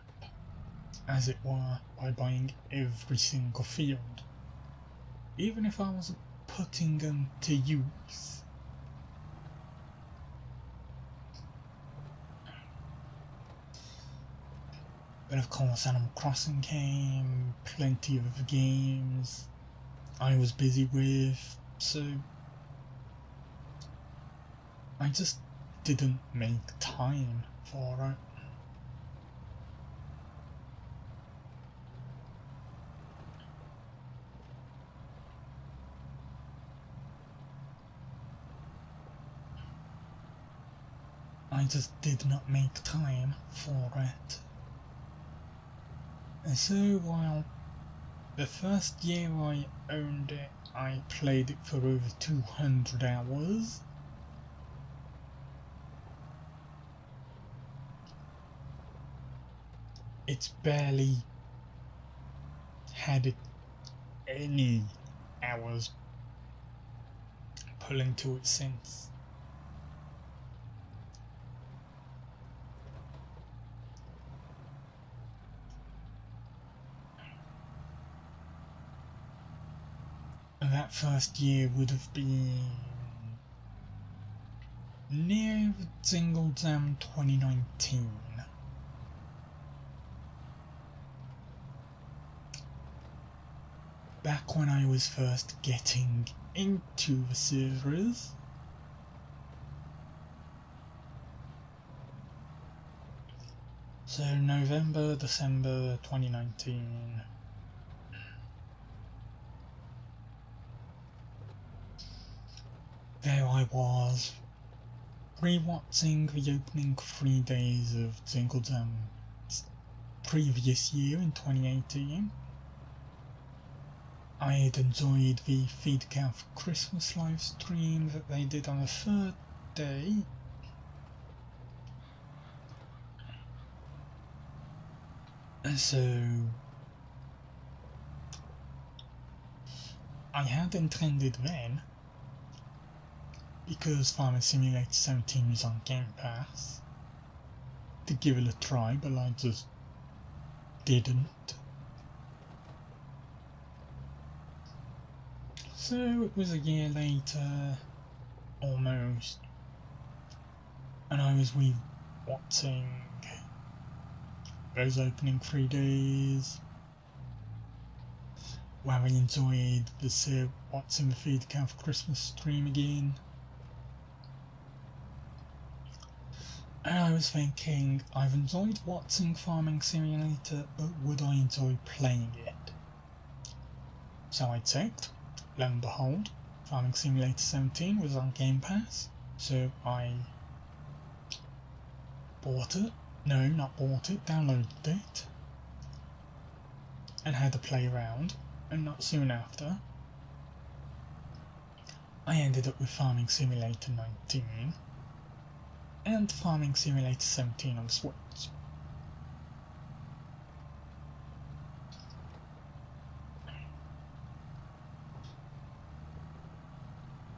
as it were, by buying every single field, even if I wasn't putting them to use. But of course Animal Crossing came, plenty of other games I was busy with, so I just didn't make time for it. I just did not make time for it. And so while the first year I owned it, I played it for over 200 hours. it's barely had any hours pulling to it since. And that first year would have been near Jingle Jam 2019. Back when I was first getting into the series. So November, December 2019. There I was, re-watching the opening 3 days of Jingle Jam's previous year in 2018. I had enjoyed the Feed Cow for Christmas live stream that they did on the 3rd day. And so I had intended then, because Farming Simulator 17 was on Game Pass, to give it a try, but I just didn't. So it was a year later, almost, and I was re-watching those opening 3 days, where I enjoyed the watching the Feed Cow for Christmas stream again. And I was thinking, I've enjoyed watching Farming Simulator, but would I enjoy playing it? So I checked, lo and behold, Farming Simulator 17 was on Game Pass, so I bought it. No, not bought it, downloaded it, and had to play around, and not soon after, I ended up with Farming Simulator 19 and Farming Simulator 17 on Switch.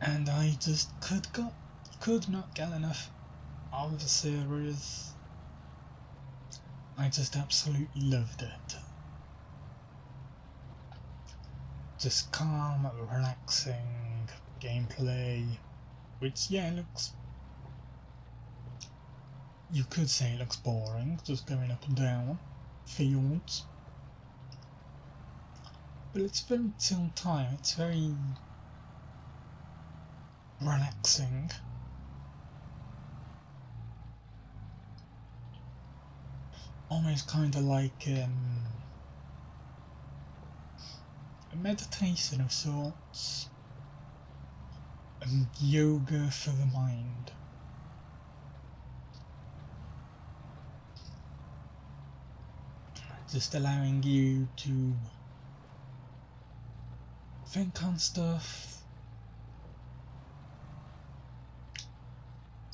And I just could not get enough of the series. I just absolutely loved it. Just calm, relaxing gameplay, which, yeah, you could say it looks boring, just going up and down fields. But it's very chill time, it's very relaxing. Almost kinda like a meditation of sorts. And yoga for the mind. Just allowing you to think on stuff,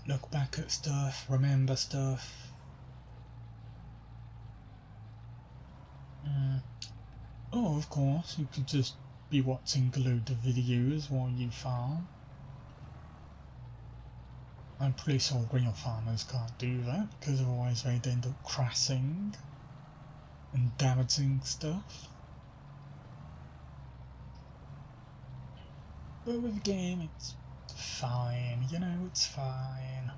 look back at stuff, remember stuff. Or of course, you could just be watching a load of videos while you farm. I'm pretty sure real farmers can't do that, because otherwise they'd end up crashing and damaging stuff. But with the game, it's fine, you know, it's fine.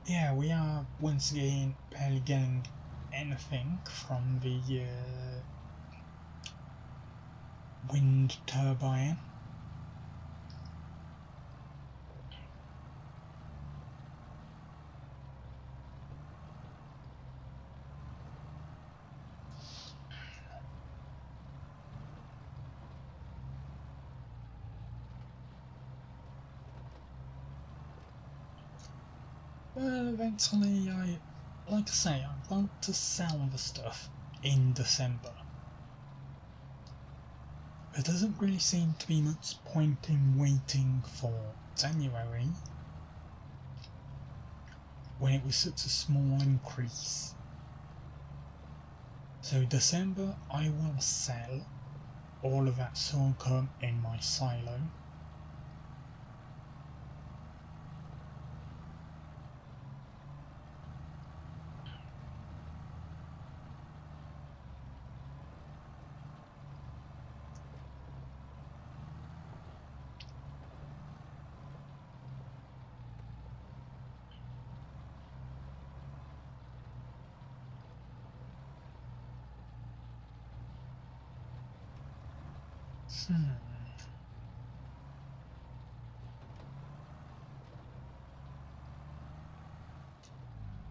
Yeah, we are once again barely getting anything from the wind turbine. But eventually, like I say, I want to sell the stuff in December. there doesn't really seem to be much point in waiting for January when it was such a small increase. So December I will sell all of that sorghum in my silo.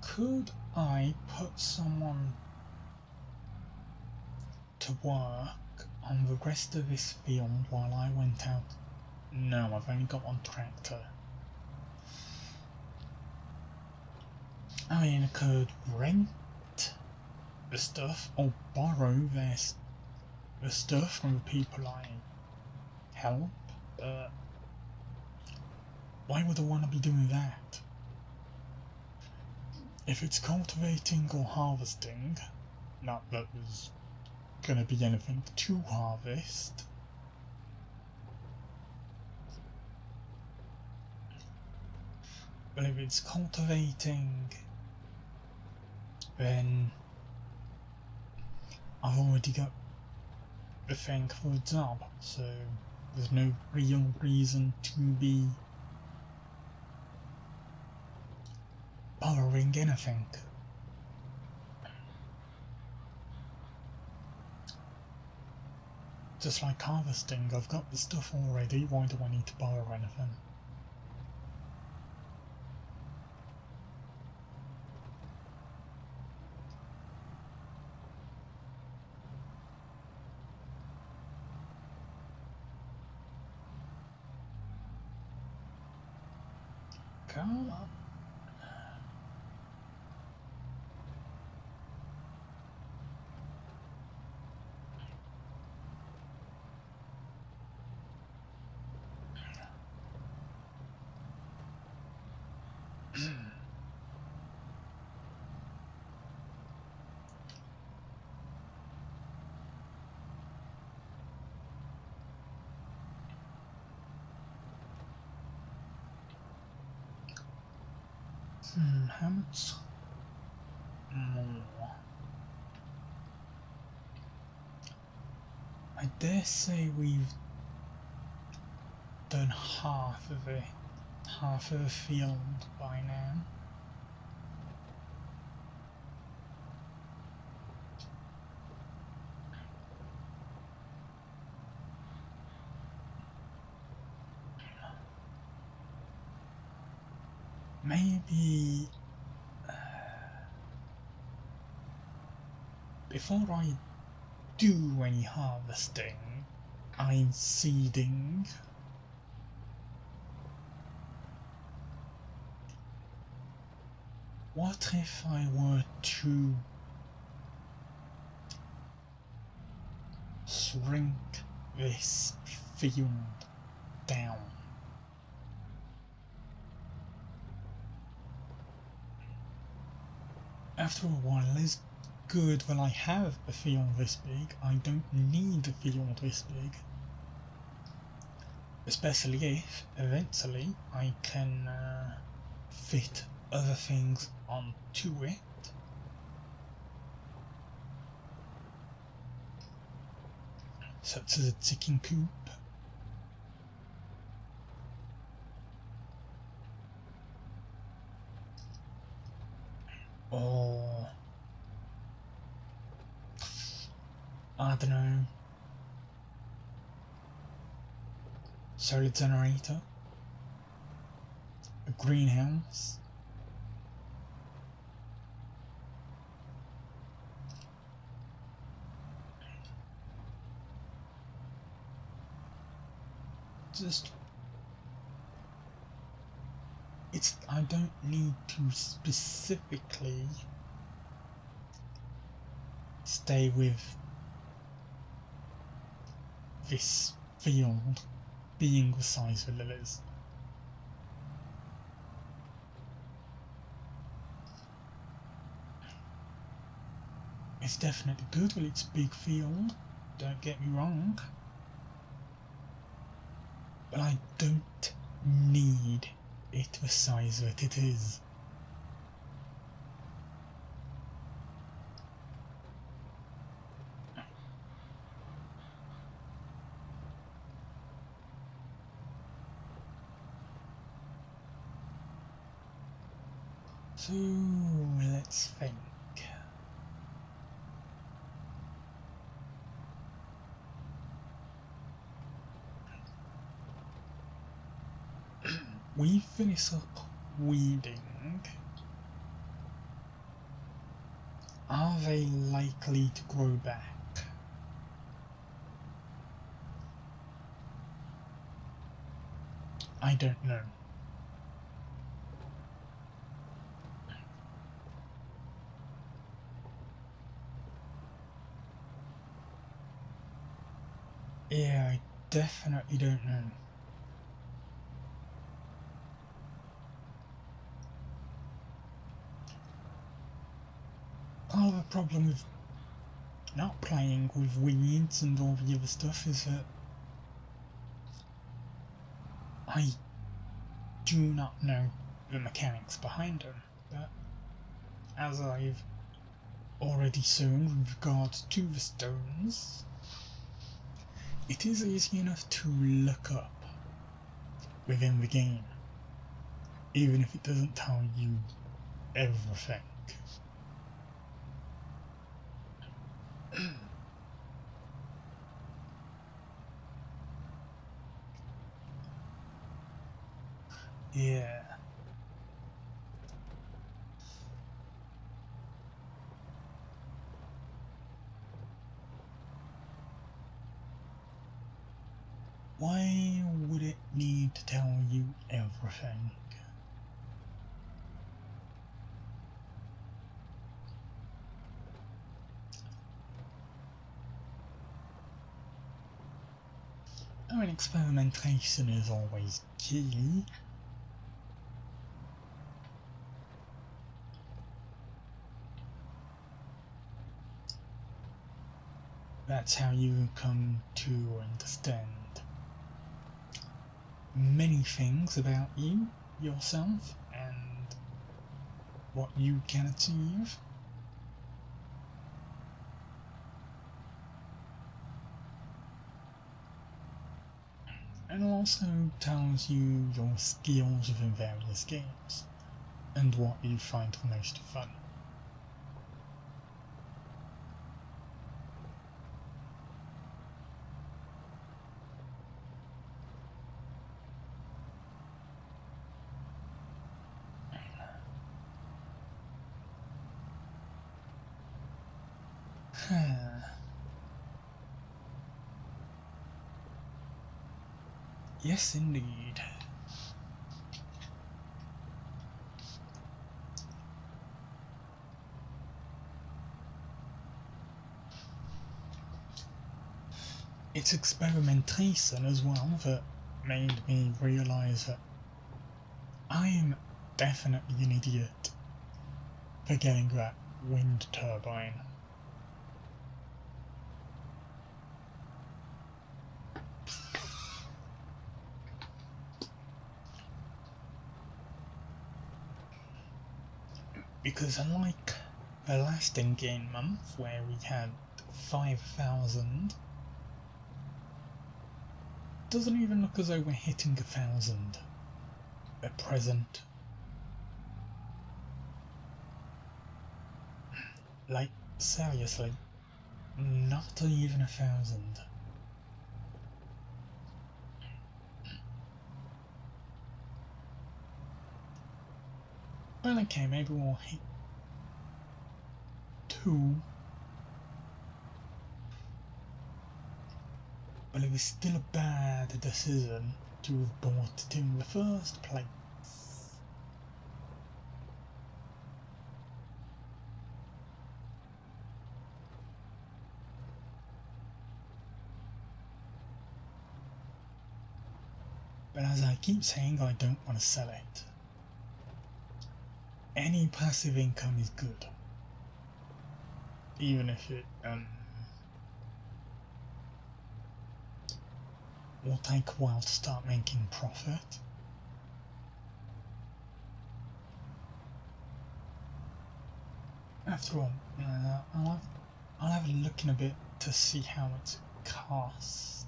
Could I put someone to work on the rest of this field while I went out? No, I've only got one tractor. I mean, I could rent the stuff or borrow the stuff from the people I help, but why would I want to be doing that? If it's cultivating or harvesting, not that there's gonna be anything to harvest, but if it's cultivating, then I've already got the thing for the job, so there's no real reason to be borrowing anything. Just like harvesting, I've got the stuff already, why do I need to borrow anything? Come on. How much more? I dare say we've done half of the field by now. Maybe before I do any harvesting, I'm seeding. What if I were to shrink this field down? After a while, it's good when I have a field this big. I don't need a field this big. Especially if, eventually, I can fit other things onto it. Such as a chicken coop. Or I don't know, solar generator, a greenhouse. Just I don't need to specifically stay with this field being the size that it is. It's definitely good that it's a big field, don't get me wrong, but I don't need it the size that it is. So let's think. We finish up weeding. Are they likely to grow back? I don't know. Yeah, I definitely don't know. Part of the problem with not playing with weeds and all the other stuff is that I do not know the mechanics behind them, but as I've already shown with regard to the stones, it is easy enough to look up within the game, even if it doesn't tell you everything. Yeah. Why would it need to tell you everything? I mean, experimentation is always key. That's how you come to understand many things about you, yourself, and what you can achieve. And also tells you your skills within various games, and what you find the most fun. Yes, indeed. It's experimentation as well that made me realise that I'm definitely an idiot for getting that wind turbine. Because unlike the last in-game month where we had 5,000, doesn't even look as though we're hitting 1,000 at present. Like, seriously, not even 1,000. Well, okay, maybe we'll hit 2. But it was still a bad decision to have bought it in the first place. But as I keep saying, I don't want to sell it. Any passive income is good. Even if it will take a while to start making profit. After all, I'll have a look in a bit to see how much it cost.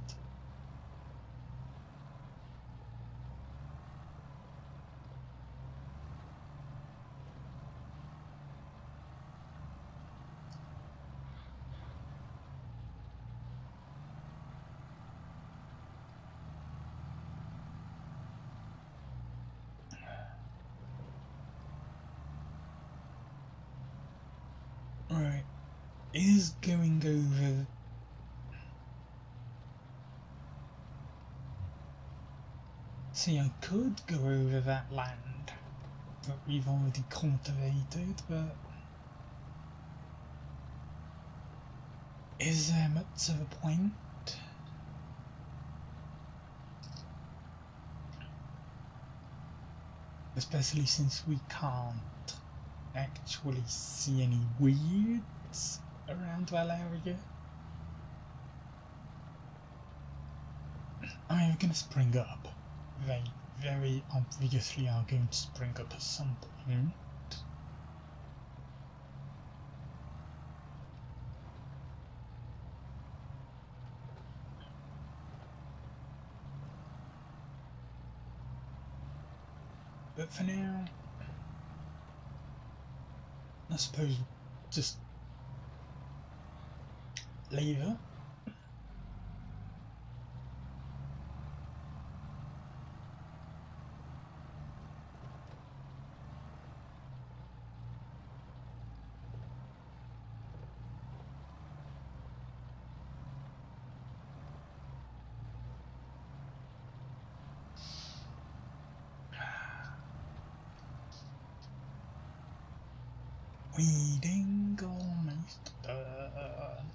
Right, is going over. See, I could go over that land that we've already cultivated, but is there much of a point? Especially since we can't actually see any weeds around that area. I mean, they're going to spring up. They very obviously are going to spring up at some point. But for now, I suppose just leave it. Weeding almost done.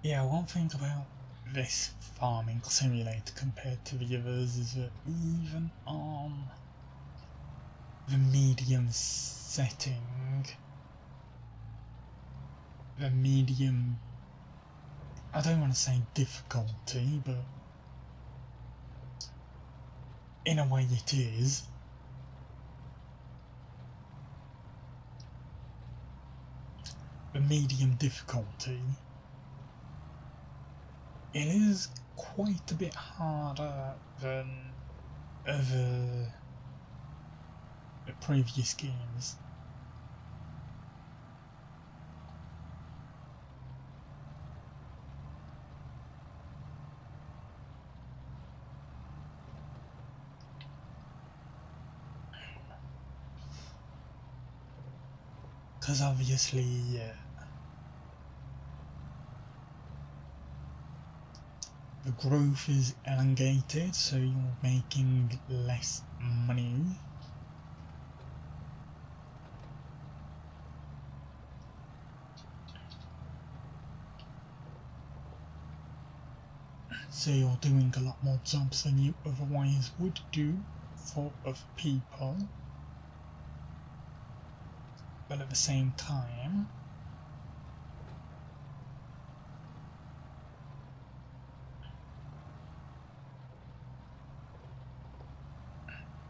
Yeah, one thing about this farming simulator compared to the others is that even on the medium setting, the medium, I don't want to say difficulty, but in a way it is. The medium difficulty, it is quite a bit harder than other previous games. Because obviously the growth is elongated, so you're making less money. So you're doing a lot more jobs than you otherwise would do for other people. But at the same time,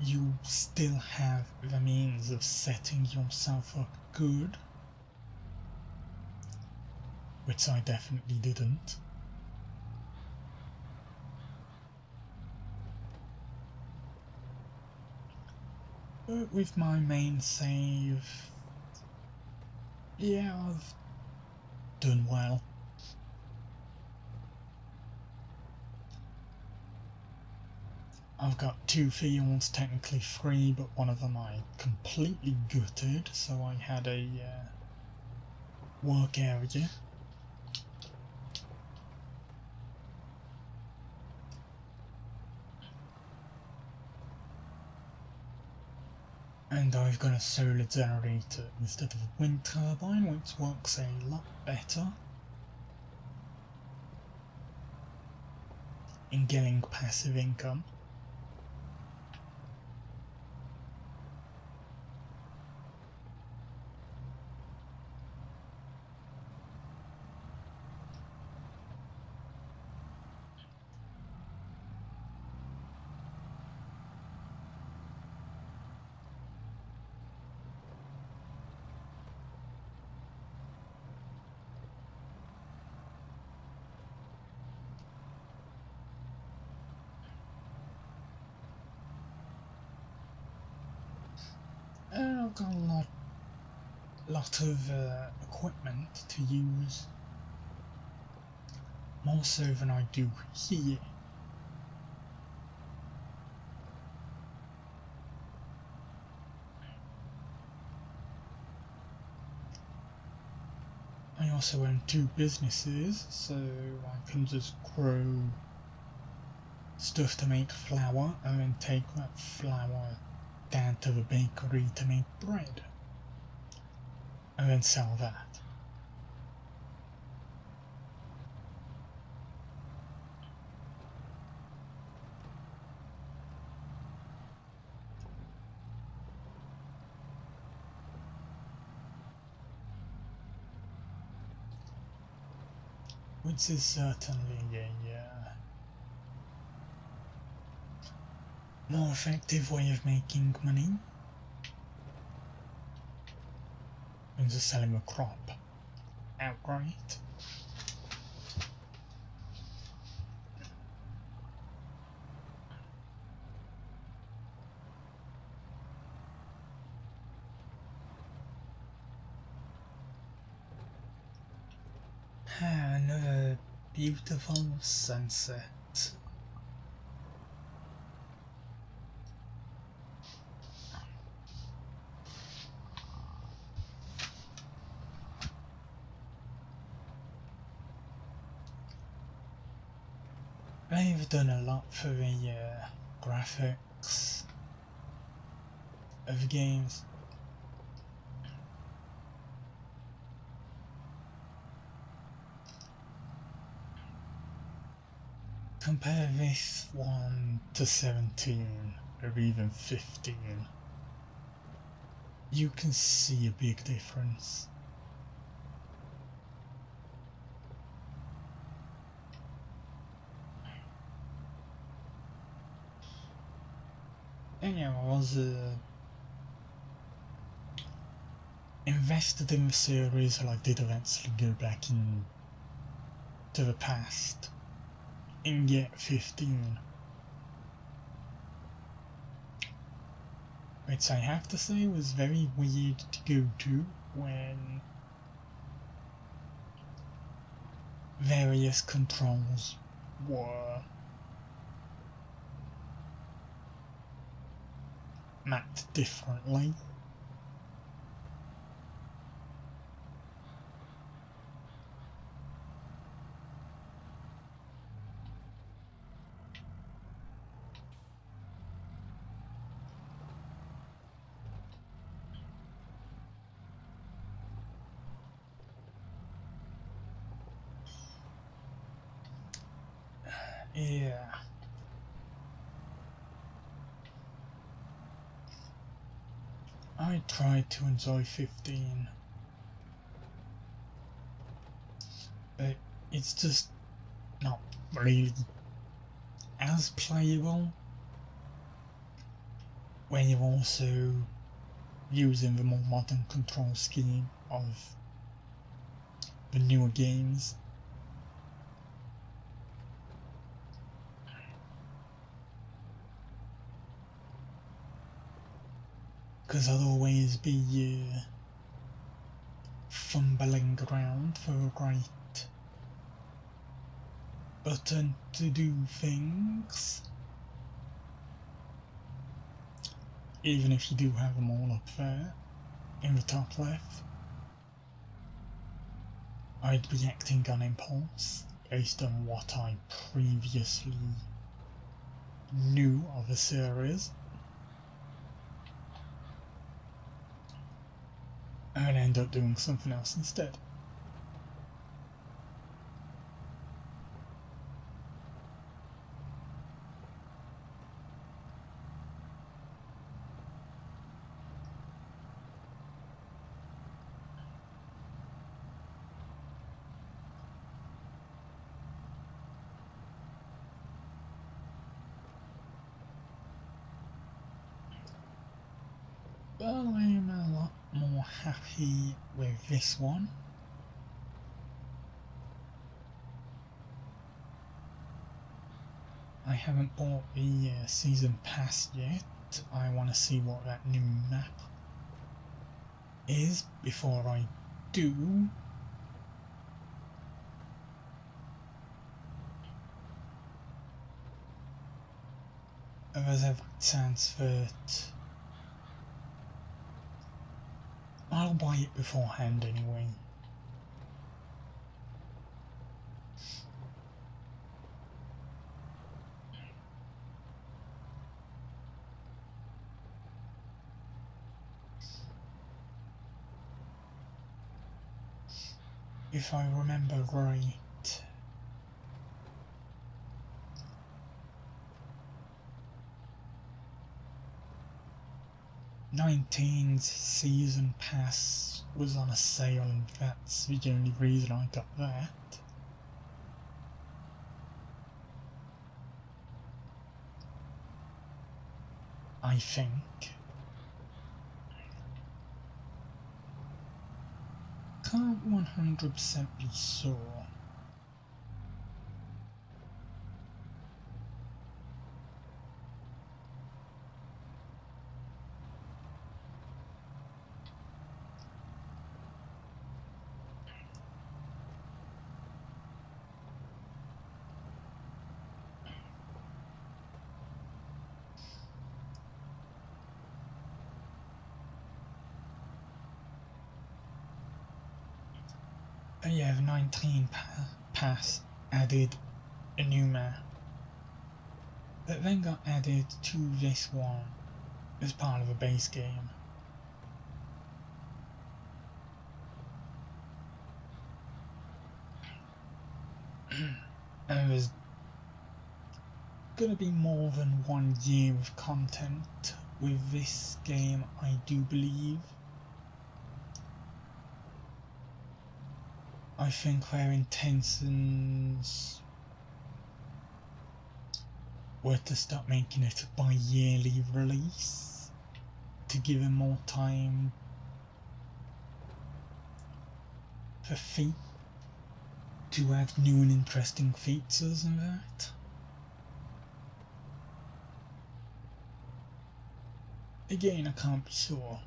you still have the means of setting yourself up good, which I definitely didn't. But with my main save, yeah, I've done well. I've got 2 fields, technically 3, but one of them I completely gutted, so I had a work area. And I've got a solar generator instead of a wind turbine, which works a lot better in getting passive income. I've got a lot of equipment to use, more so than I do here. I also own 2 businesses, so I can just grow stuff to make flour and then take that flour down to the bakery to make bread and then sell that. Which is certainly a more effective way of making money than just selling a crop outright. Another beautiful sunset. They've done a lot for the graphics of the games. Compare this one to 17 or even 15. You can see a big difference. And yeah, I was invested in the series, and I did eventually go back in to the past and get 15. Which I have to say was very weird to go to when various controls were mapped differently. Yeah. I tried to enjoy 15, but it's just not really as playable when you're also using the more modern control scheme of the newer games. Because I'll always be fumbling around for a right button to do things, even if you do have them all up there in the top left. I'd be acting on impulse based on what I previously knew of the series. and end up doing something else instead. But I am a lot more happy with this one. I haven't bought the season pass yet. I want to see what that new map is before I do. There's every chance that I'll buy it beforehand anyway. If I remember right, 19's season pass was on a sale, and that's the only reason I got that. I think. Can't 100% be sure. Yeah, the 19 pass added a new map that then got added to this one as part of the base game. And there's gonna be more than 1 year of content with this game, I do believe. I think their intentions were to start making it a bi-yearly release to give them more time for feet to add new and interesting features and that. Again, I can't be sure.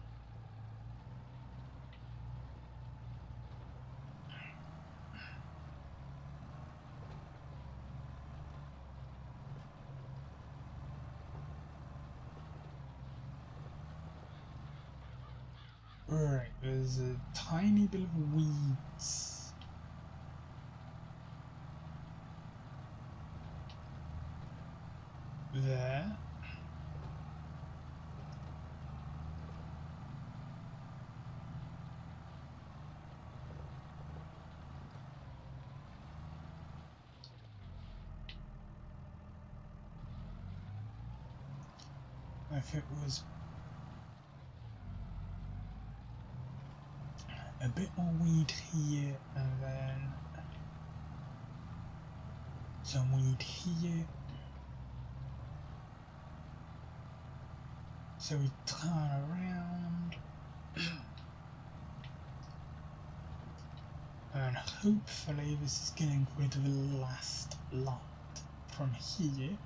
Right, there's a tiny bit of weeds. There. If it was a bit more weed here and then some weed here. So we turn around and hopefully this is getting rid of the last lot from here.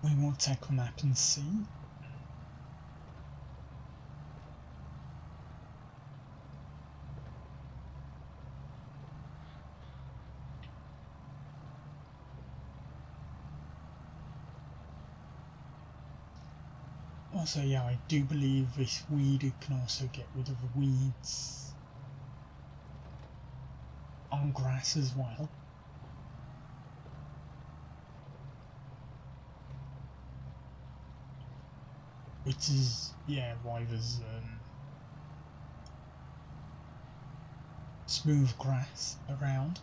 We will take a map and see. Also, yeah, I do believe this weed can also get rid of the weeds on grass as well. Which is, yeah, why there's smooth grass around.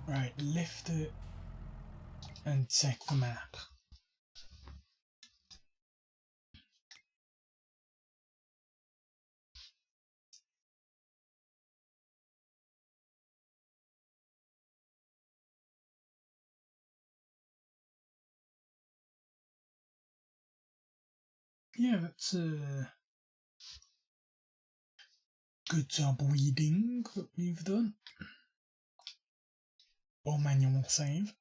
Right, lift it and check the map. Yeah, that's a good job reading that we've done. Or manual save.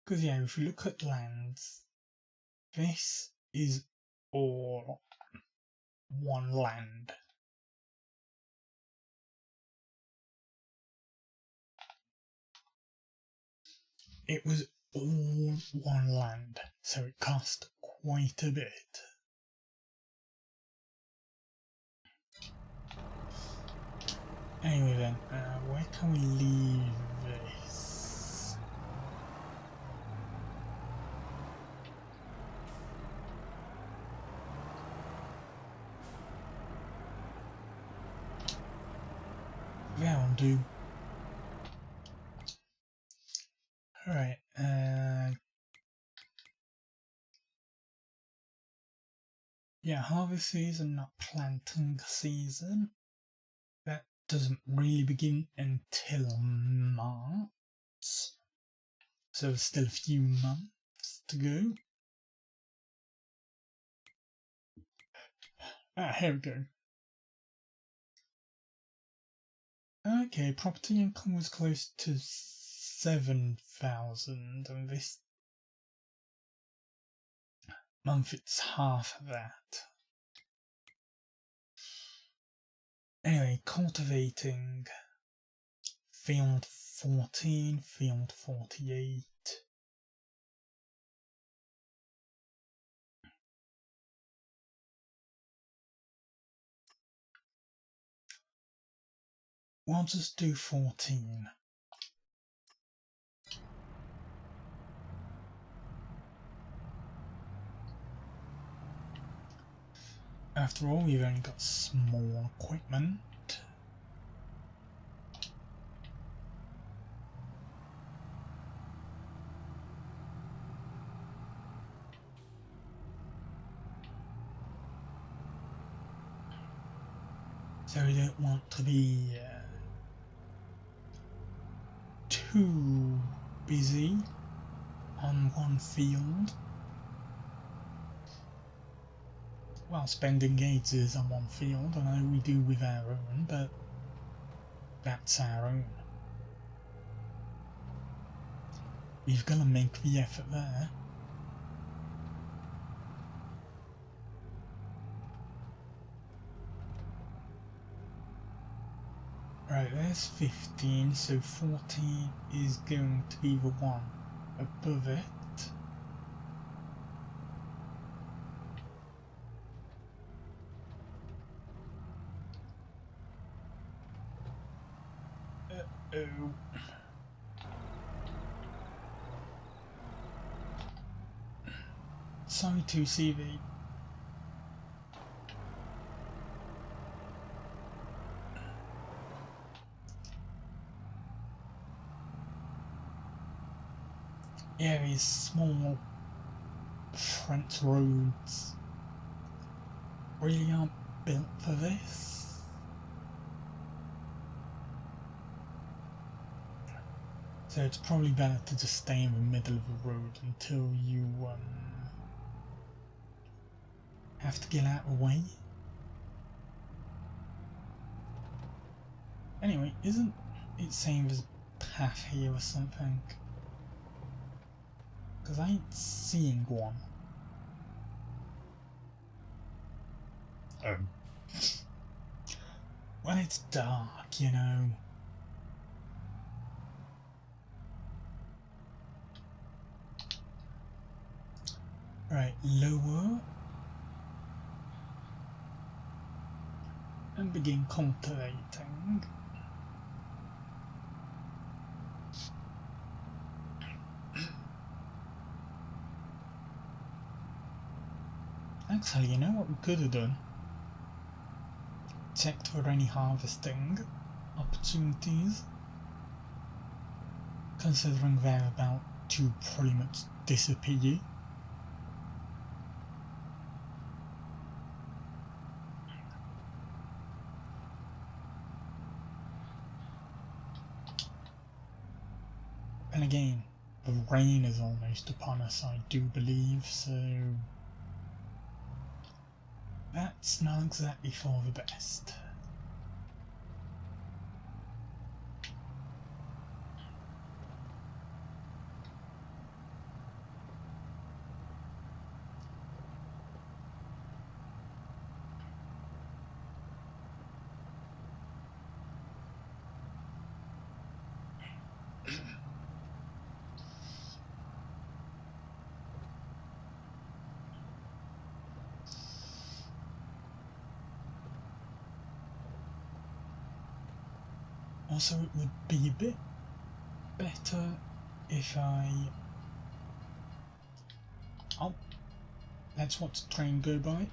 Because yeah, if you look at lands, this is all one land. It was all one land, so it cost quite a bit. Anyway then, where can we leave this? That'll do. Alright, yeah, harvest season, not planting season. That doesn't really begin until March. So there's still a few months to go. Ah, here we go. Okay, property income was close to 7,000, and this month it's half of that. Anyway, cultivating. Field 14, field 48. We'll just do 14. After all, we've only got small equipment. So we don't want to be too busy on one field. Well, spending ages on one field, I know we do with our own, but that's our own. We've got to make the effort there. Right, there's 15, so 14 is going to be the one above it. Uh-oh. Sorry to CV. Yeah, these small French roads really aren't built for this. So it's probably better to just stay in the middle of the road until you have to get out of the way. Anyway, isn't it saying there's a path here or something? Because I ain't seeing one. Um, when it's dark, you know. Right, lower. And begin cultivating. Actually, you know what we could have done? Checked for any harvesting opportunities, considering they're about to pretty much disappear. And again, the rain is almost upon us, I do believe, so that's not exactly for the best. Also, it would be a bit better if oh, let's watch the train go by.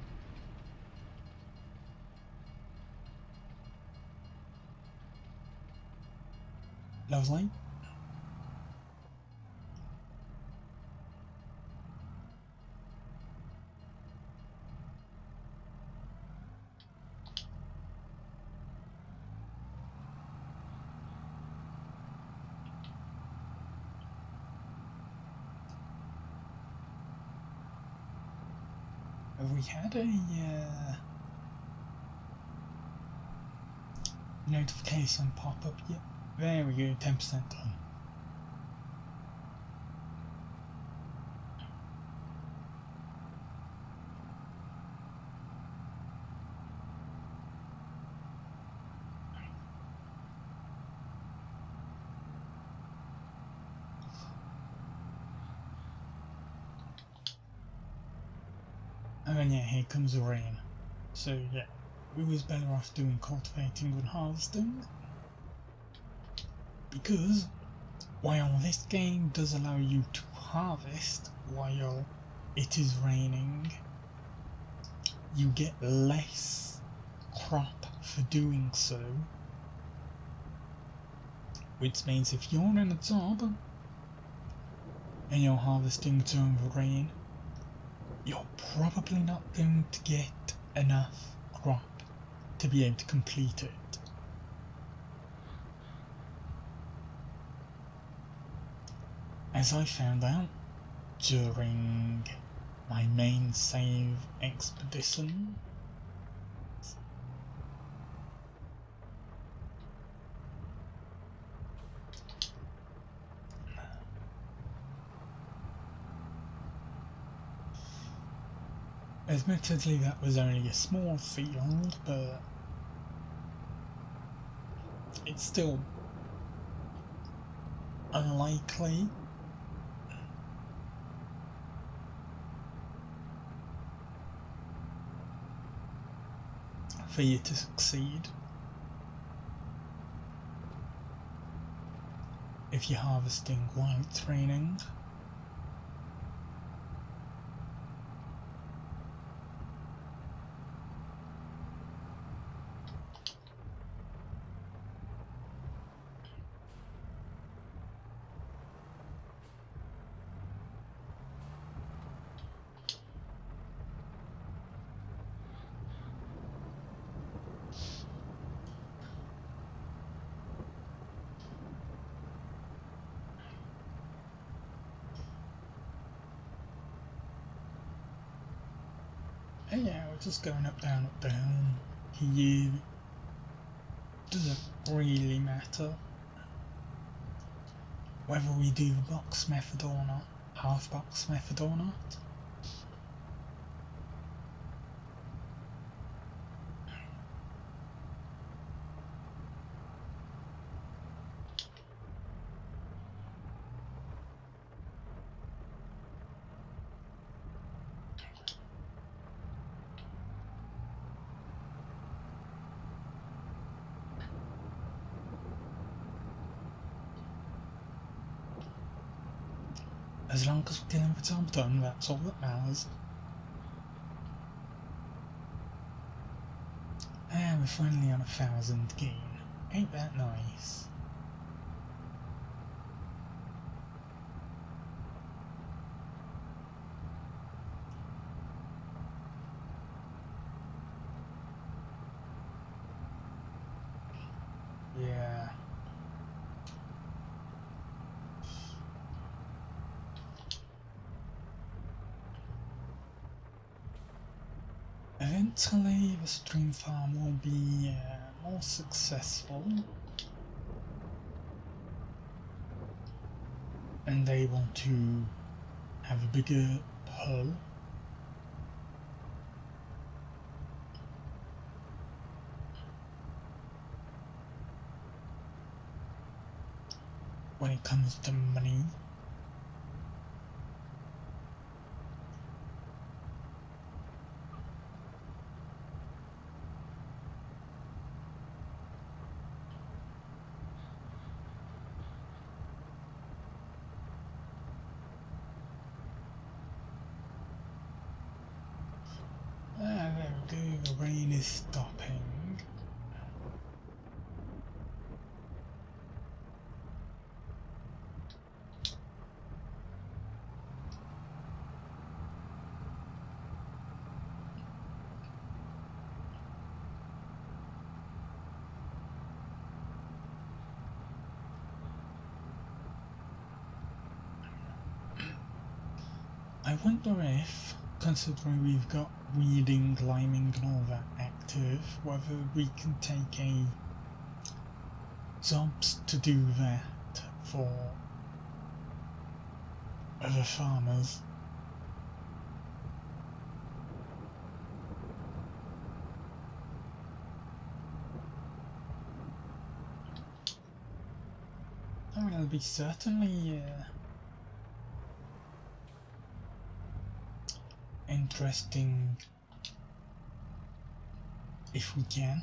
Lovely. Have we had a notification pop up yet? There we go, 10% done. And then yeah, here comes the rain. So yeah, we was better off doing cultivating than harvesting. Because while this game does allow you to harvest while it is raining, you get less crop for doing so. Which means if you're in a job and you're harvesting during the rain, you're probably not going to get enough crop to be able to complete it. As I found out during my main save expedition, admittedly that was only a small field, but it's still unlikely for you to succeed if you're harvesting while it's raining. And yeah, we're just going up, down, here. Doesn't really matter whether we do the box method or not, half box method or not. As long as we're getting the job done, that's all that matters. And we're finally on 1,000 gain. Ain't that nice? Yeah. Eventually the stream farm will be more successful and able to have a bigger pull. When it comes to money. There we go, the rain is stopping. I wonder if, considering we've got weeding, liming and all that active, whether we can take a jobs to do that for other farmers. I mean, it'll be certainly interesting if we can.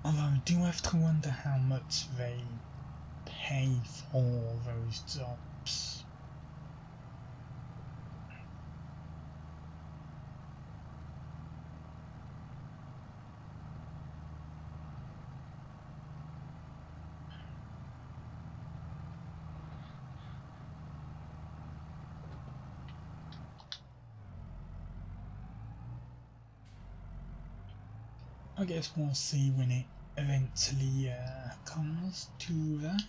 Although I do have to wonder how much they pay for those jobs. I guess we'll see when it eventually comes to that.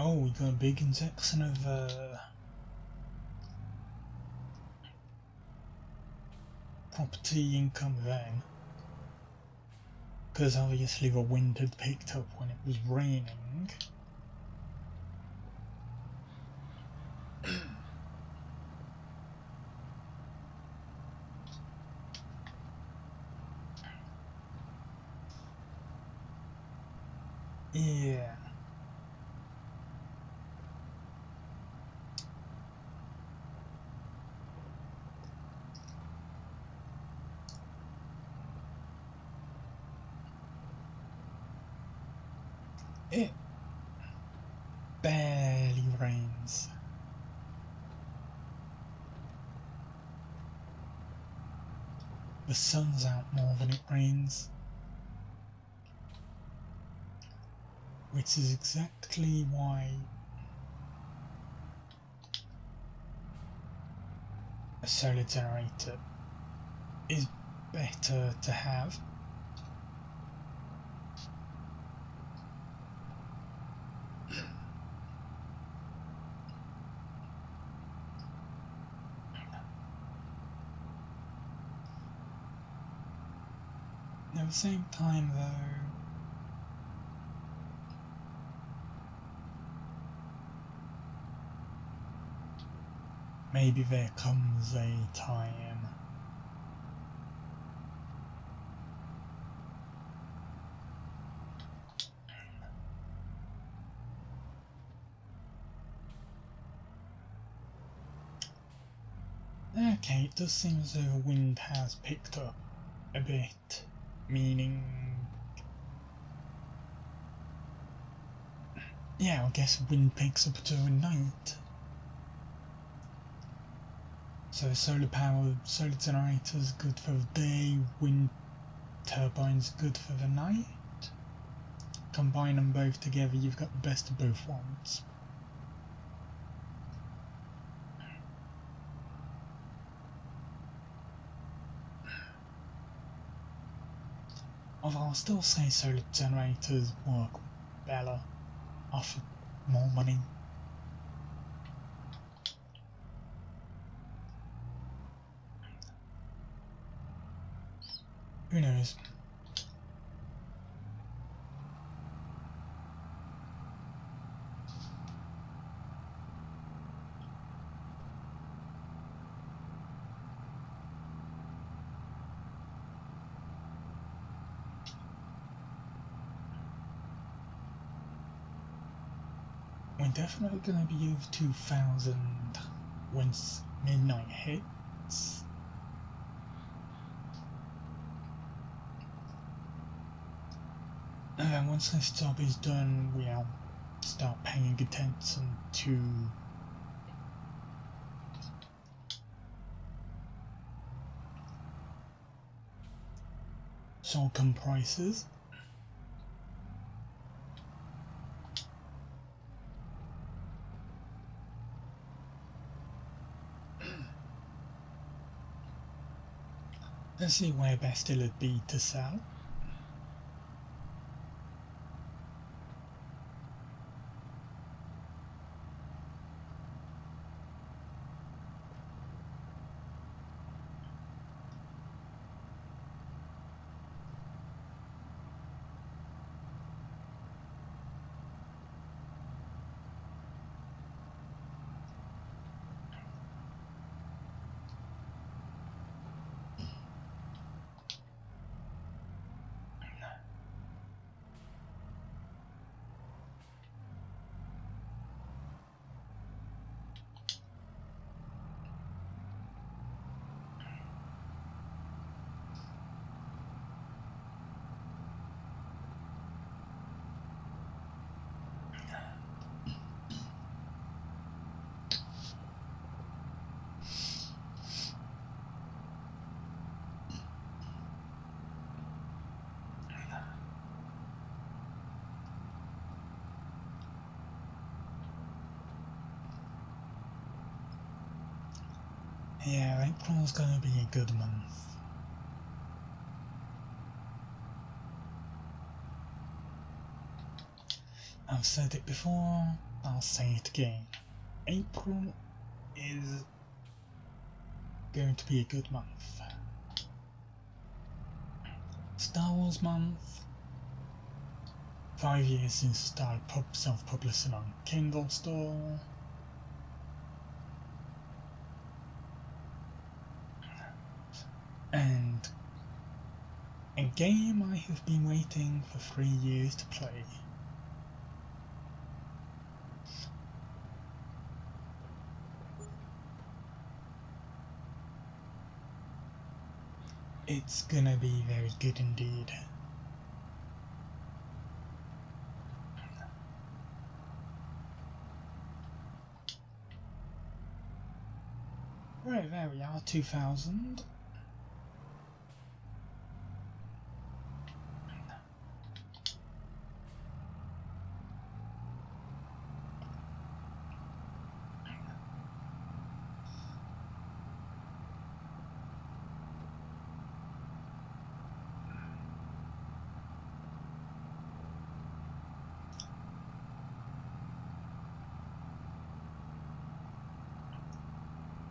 Oh, we got a big injection of property income then. Because obviously the wind had picked up when it was raining. Yeah. It barely rains. The sun's out more than it rains. which is exactly why a solar generator is better to have. At the same time though, maybe there comes a time okay, it does seem as though the wind has picked up a bit, meaning yeah, I guess wind picks up during night. So solar generators good for the day, wind turbines good for the night. Combine them both together, you've got the best of both worlds. Although I'll still say solar generators work better, offer more money. Who knows? We're definitely going to be over 2000 once midnight hits. And then once this job is done, we'll start paying attention to shotgun prices. Let's see where best it'd be to sell. Yeah, April's gonna be a good month. I've said it before, I'll say it again. April is going to be a good month. Star Wars month. 5 years since I started self-publishing on Kindle store. And a game I have been waiting for 3 years to play. It's gonna be very good indeed. Right, there we are, 2000.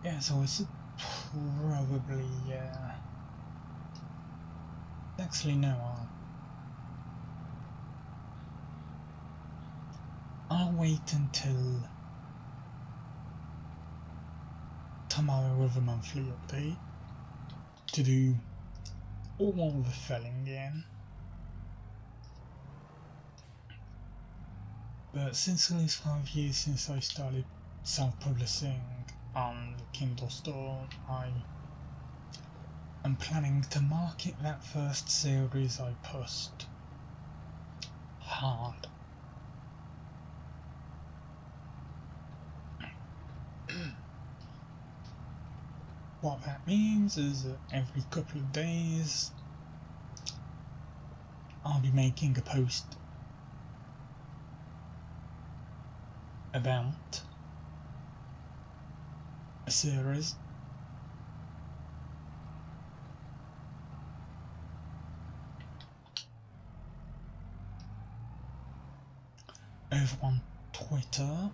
Yeah, so it's probably, actually no, I'll wait until tomorrow of a monthly update to do all the felling again. But since it is 5 years since I started self-publishing on the Kindle store, I am planning to market that first series I pushed hard. What that means is that every couple of days I'll be making a post about a series. Over on Twitter.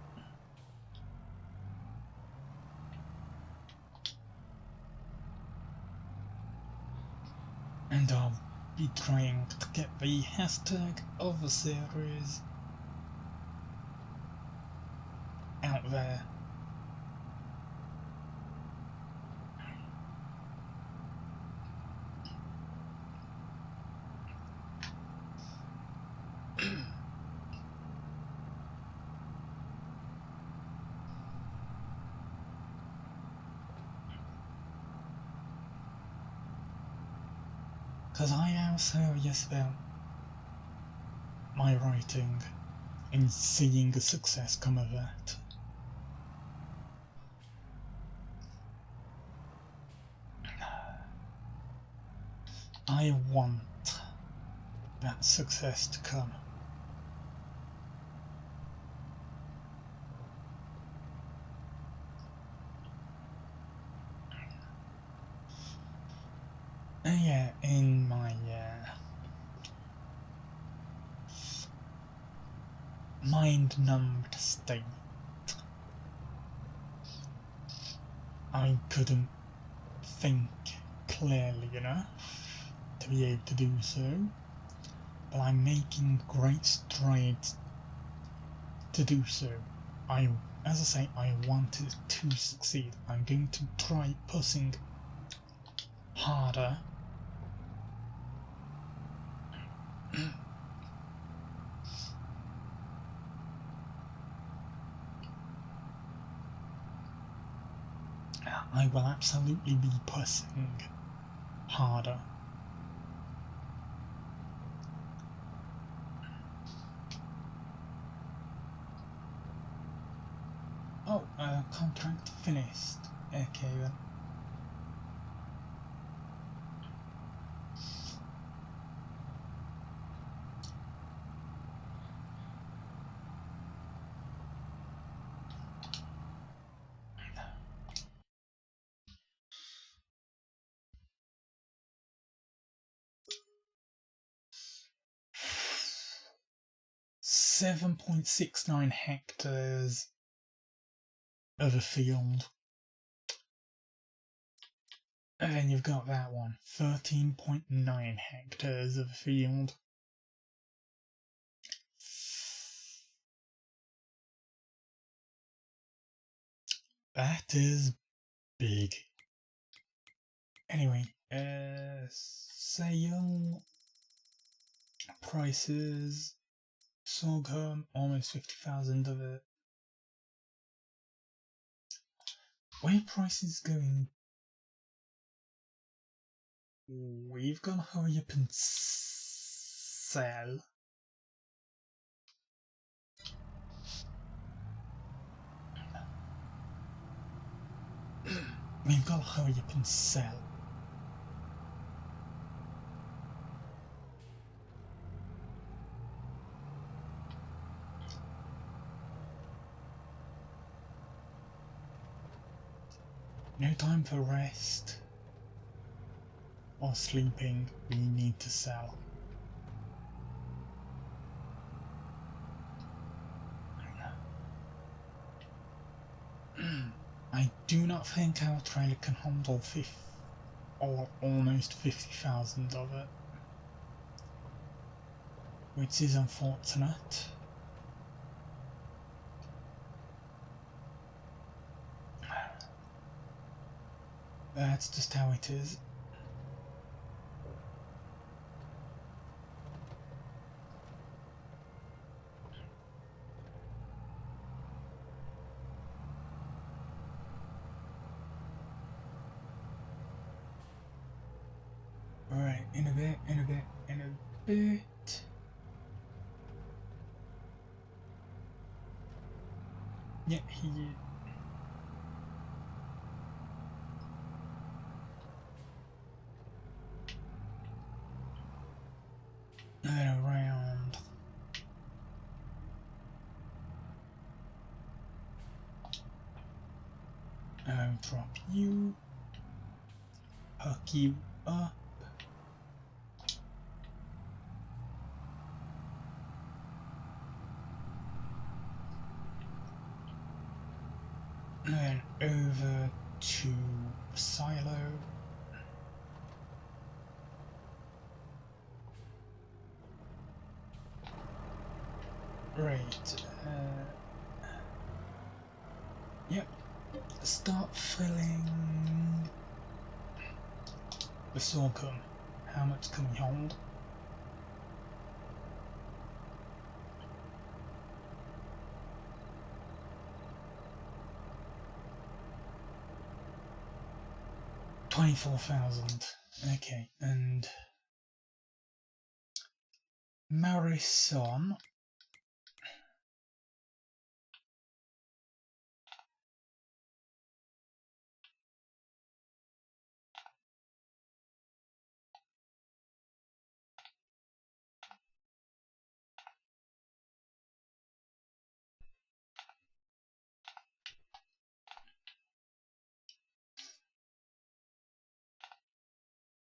And I'll be trying to get the hashtag of the series out there. Because I am serious about my writing and seeing a success come of that. I want that success to come. And yeah, in my mind-numbed state, I couldn't think clearly enough to be able to do so, but I'm making great strides to do so. As I say, I wanted to succeed. I'm going to try pushing harder. I will absolutely be pushing harder. Oh, contract finished. Okay then. $7.69 hectares of a field. And then you've got that one, 13.9 hectares of a field. That is big. Anyway, sale prices, sorghum, almost 50,000 of it. Where prices going? We've got to hurry up and sell. We've got to hurry up and sell. No time for rest or sleeping. We need to sell. I I do not think our trailer can handle or almost 50,000 of it, which is unfortunate. That's just how it is. Alright, in a bit. Yeah, he is. And around. I'll drop you. Hook you up. And over to silo. Right. Yep. Start filling the sorghum. How much can we hold? $24,000. Okay, and Marison.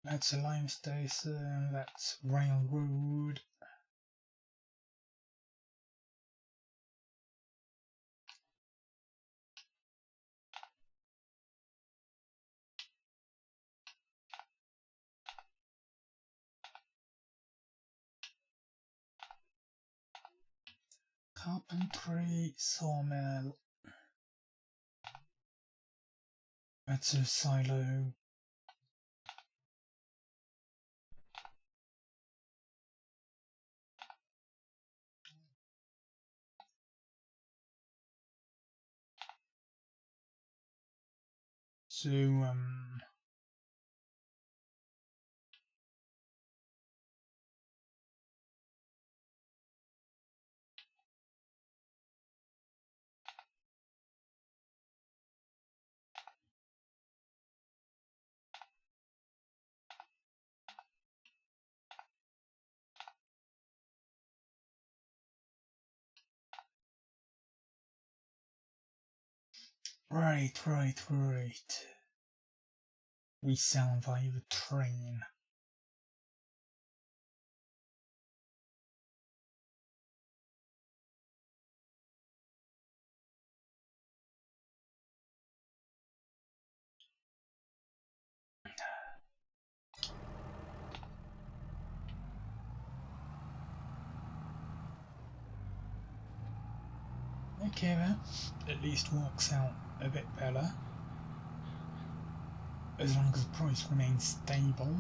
That's a lime station, that's railroad. Carpentry, sawmill. That's a silo. So, right. We sell via the train. Okay, that at least works out a bit better. As long as the price remains stable.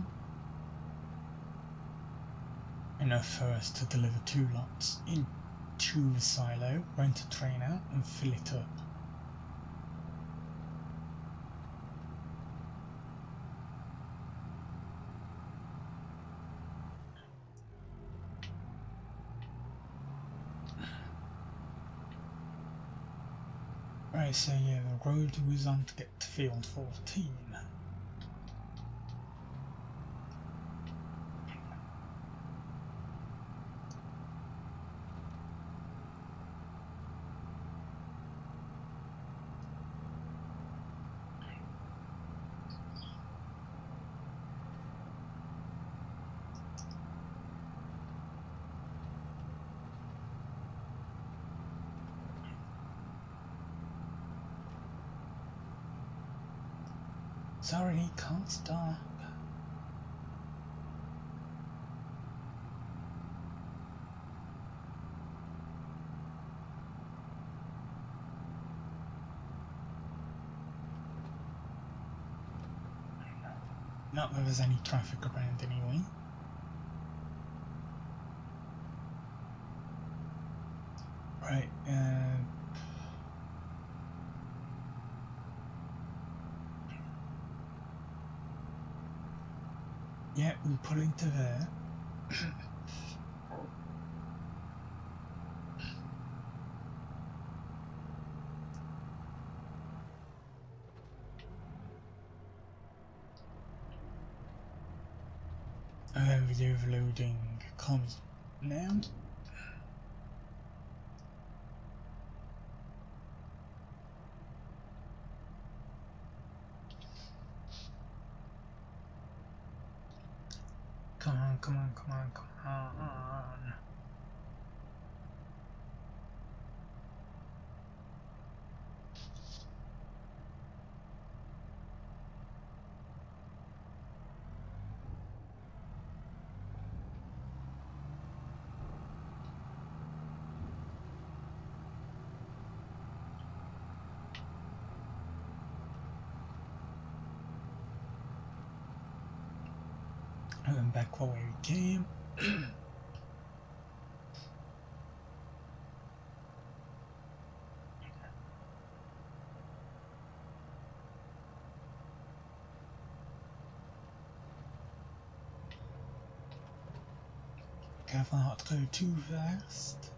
Enough for us to deliver 2 lots into the silo, rent a train out and fill it up. Right, so yeah, the road was on to get to field 14. Sorry, can't stop. Not that there's any traffic around anyway. Right, yeah, we pull into there. And then the overloading comes now. Come on, come on, come on, come on. And then back the way we came. Careful not to go too fast.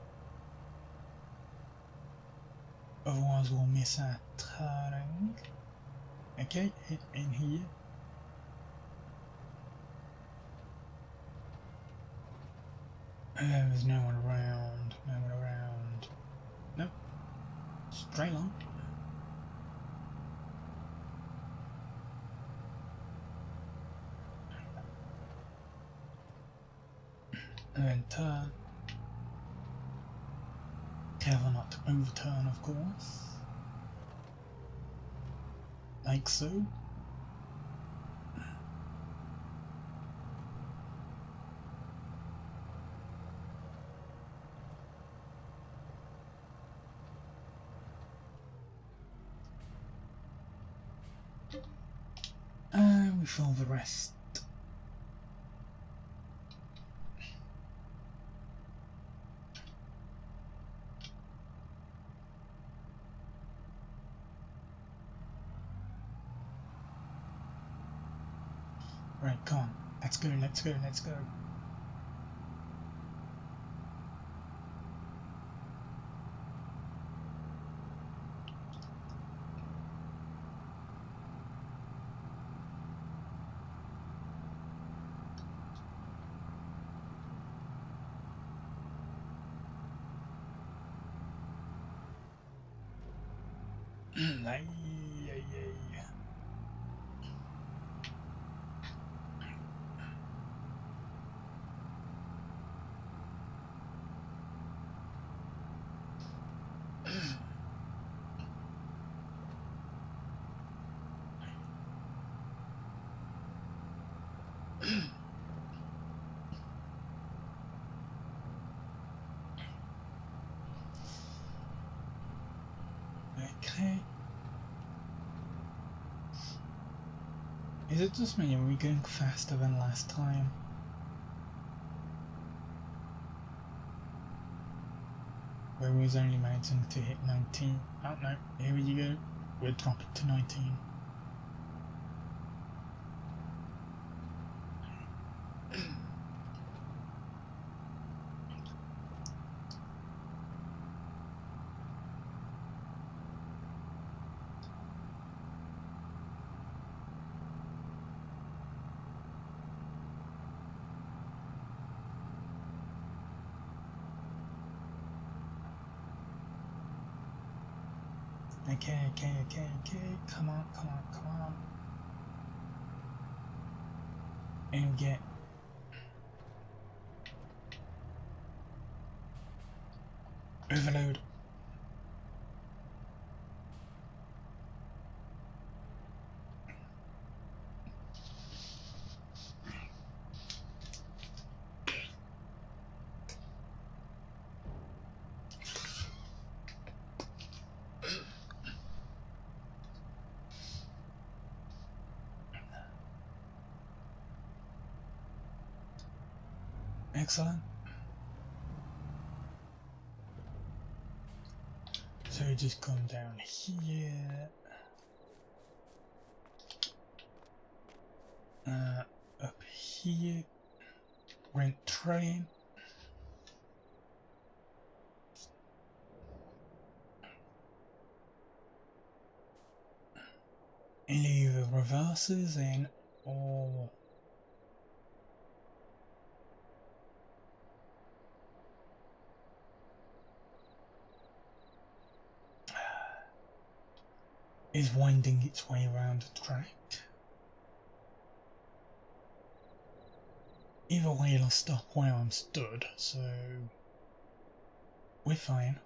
Otherwise we'll miss our turning. Okay, in here. There's no one around, no one around. Nope. Straight on. And then turn. Careful not to overturn, of course. Like so. And we fill the rest. Right, come on. Let's go, let's go, let's go. Okay. Is it just me, or are we going faster than last time? Where we was only managing to hit 19. Oh no, here we go. We're dropping to 19. Okay. Come on. And get overload. Excellent. So just come down here. Up here. Rent train. And either reverses in or is winding its way around the track. Either way, it'll stop where I'm stood, so we're fine.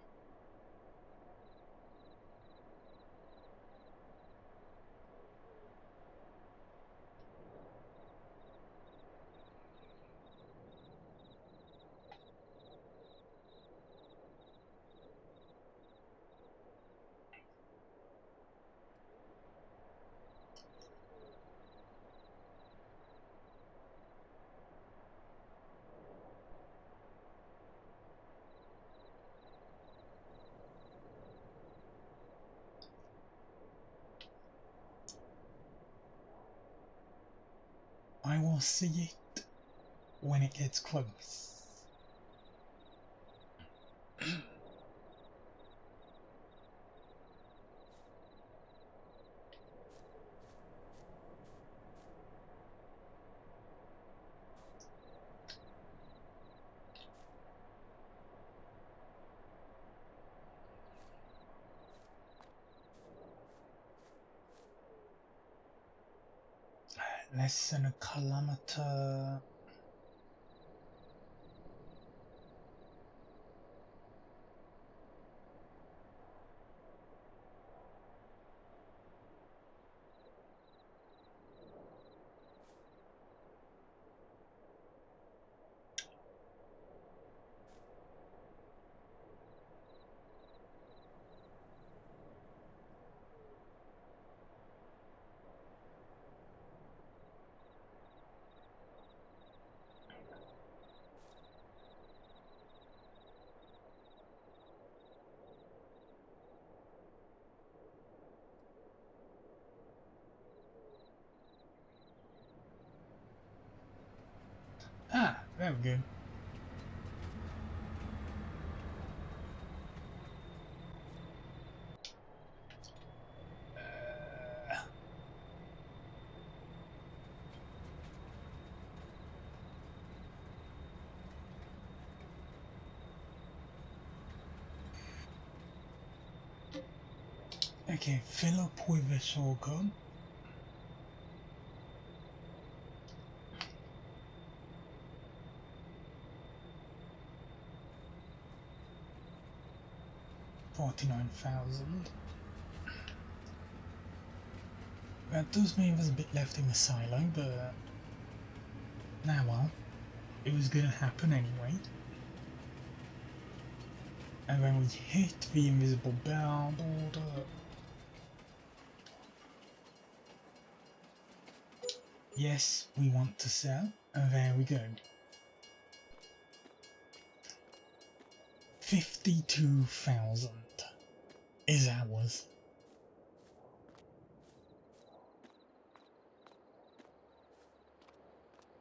I will see it when it gets close. Less than a kilometer. Ah, very good. Okay, fill up with the sorghum. $49,000. That does mean there's a bit left in the silo, but now well, it was gonna happen anyway. And then we hit the invisible bar border. Yes, we want to sell, and there we go. 52,000 is ours.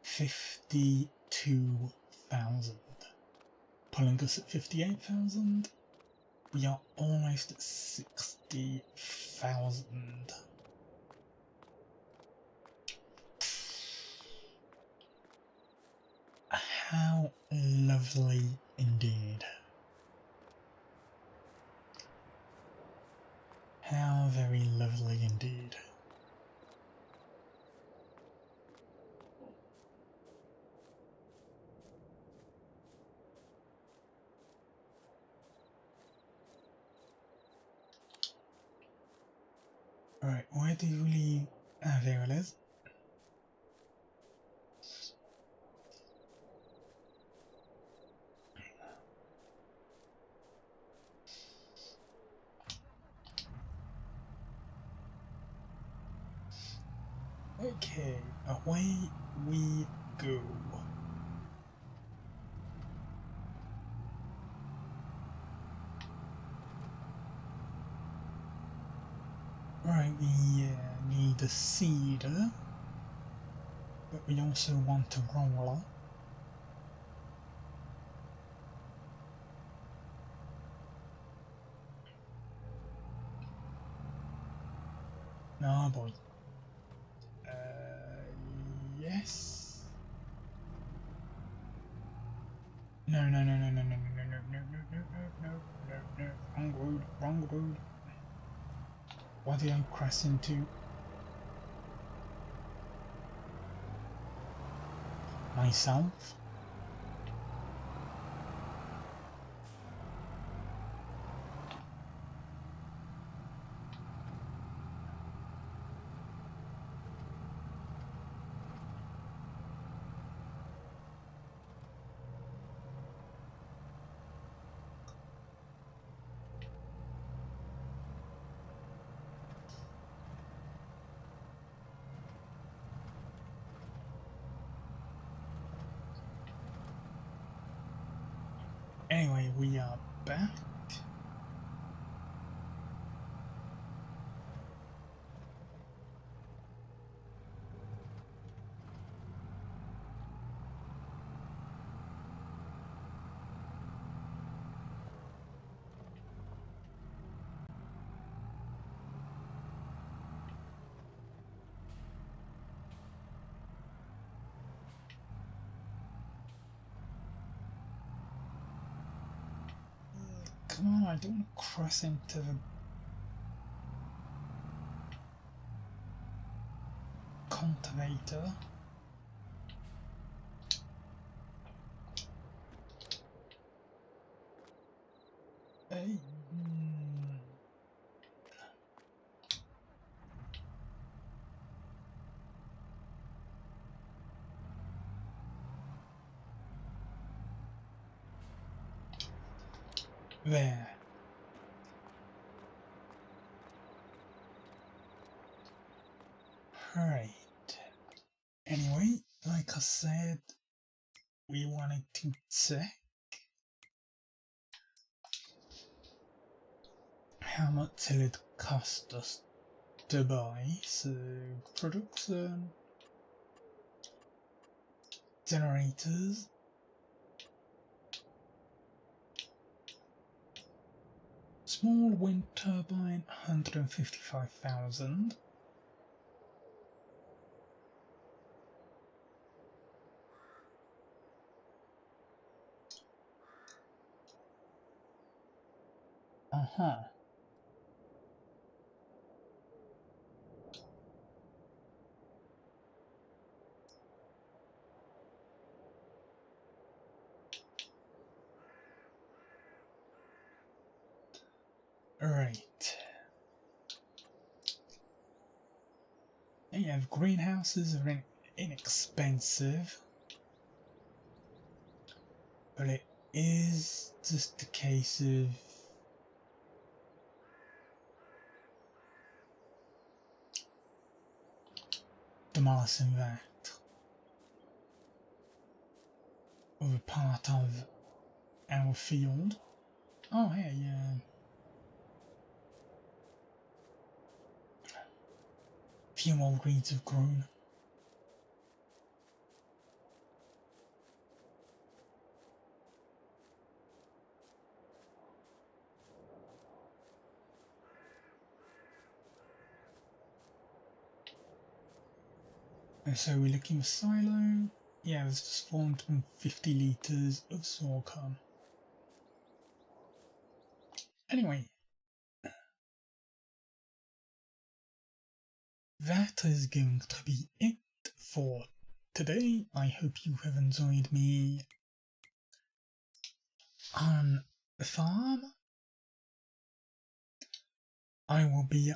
$52,000. Pulling us at 58,000. We are almost at 60,000. How lovely indeed. How very lovely indeed. Right, where do you leave? Ah, there it is. Okay, away we go. we need a seeder, but we also want a roller. Oh boy. Yes. No, no, no, no, no, no, no, no, no, no, no, no, no, no, wrong road, wrong road. What did I crash into? Myself? Anyway, we are back. Come on, I don't want to cross into the cultivator. Hey. There. Right. Anyway, like I said, we wanted to check how much it cost us to buy. So, production, generators, small wind turbine, 155,000. Right. Yeah, greenhouses are inexpensive, but it is just a case of demolishing that with a part of our field. Oh, hey, few more weeds have grown. And so we're looking for silo. Yeah, there's just 450 litres of sorghum. Anyway, that is going to be it for today. I hope you have enjoyed me on the farm. I will be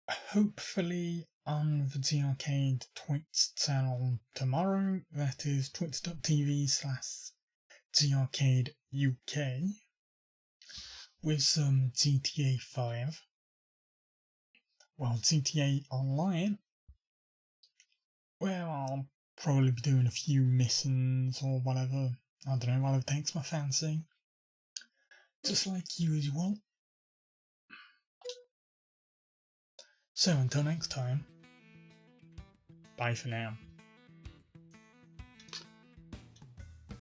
hopefully on the G Arcade Twitch channel tomorrow. That is twitch.tv/G Arcade UK with some GTA 5. Well, GTA Online, where I'll probably be doing a few missions or whatever. I don't know, whatever takes my fancy. Just like usual. So until next time, bye for now.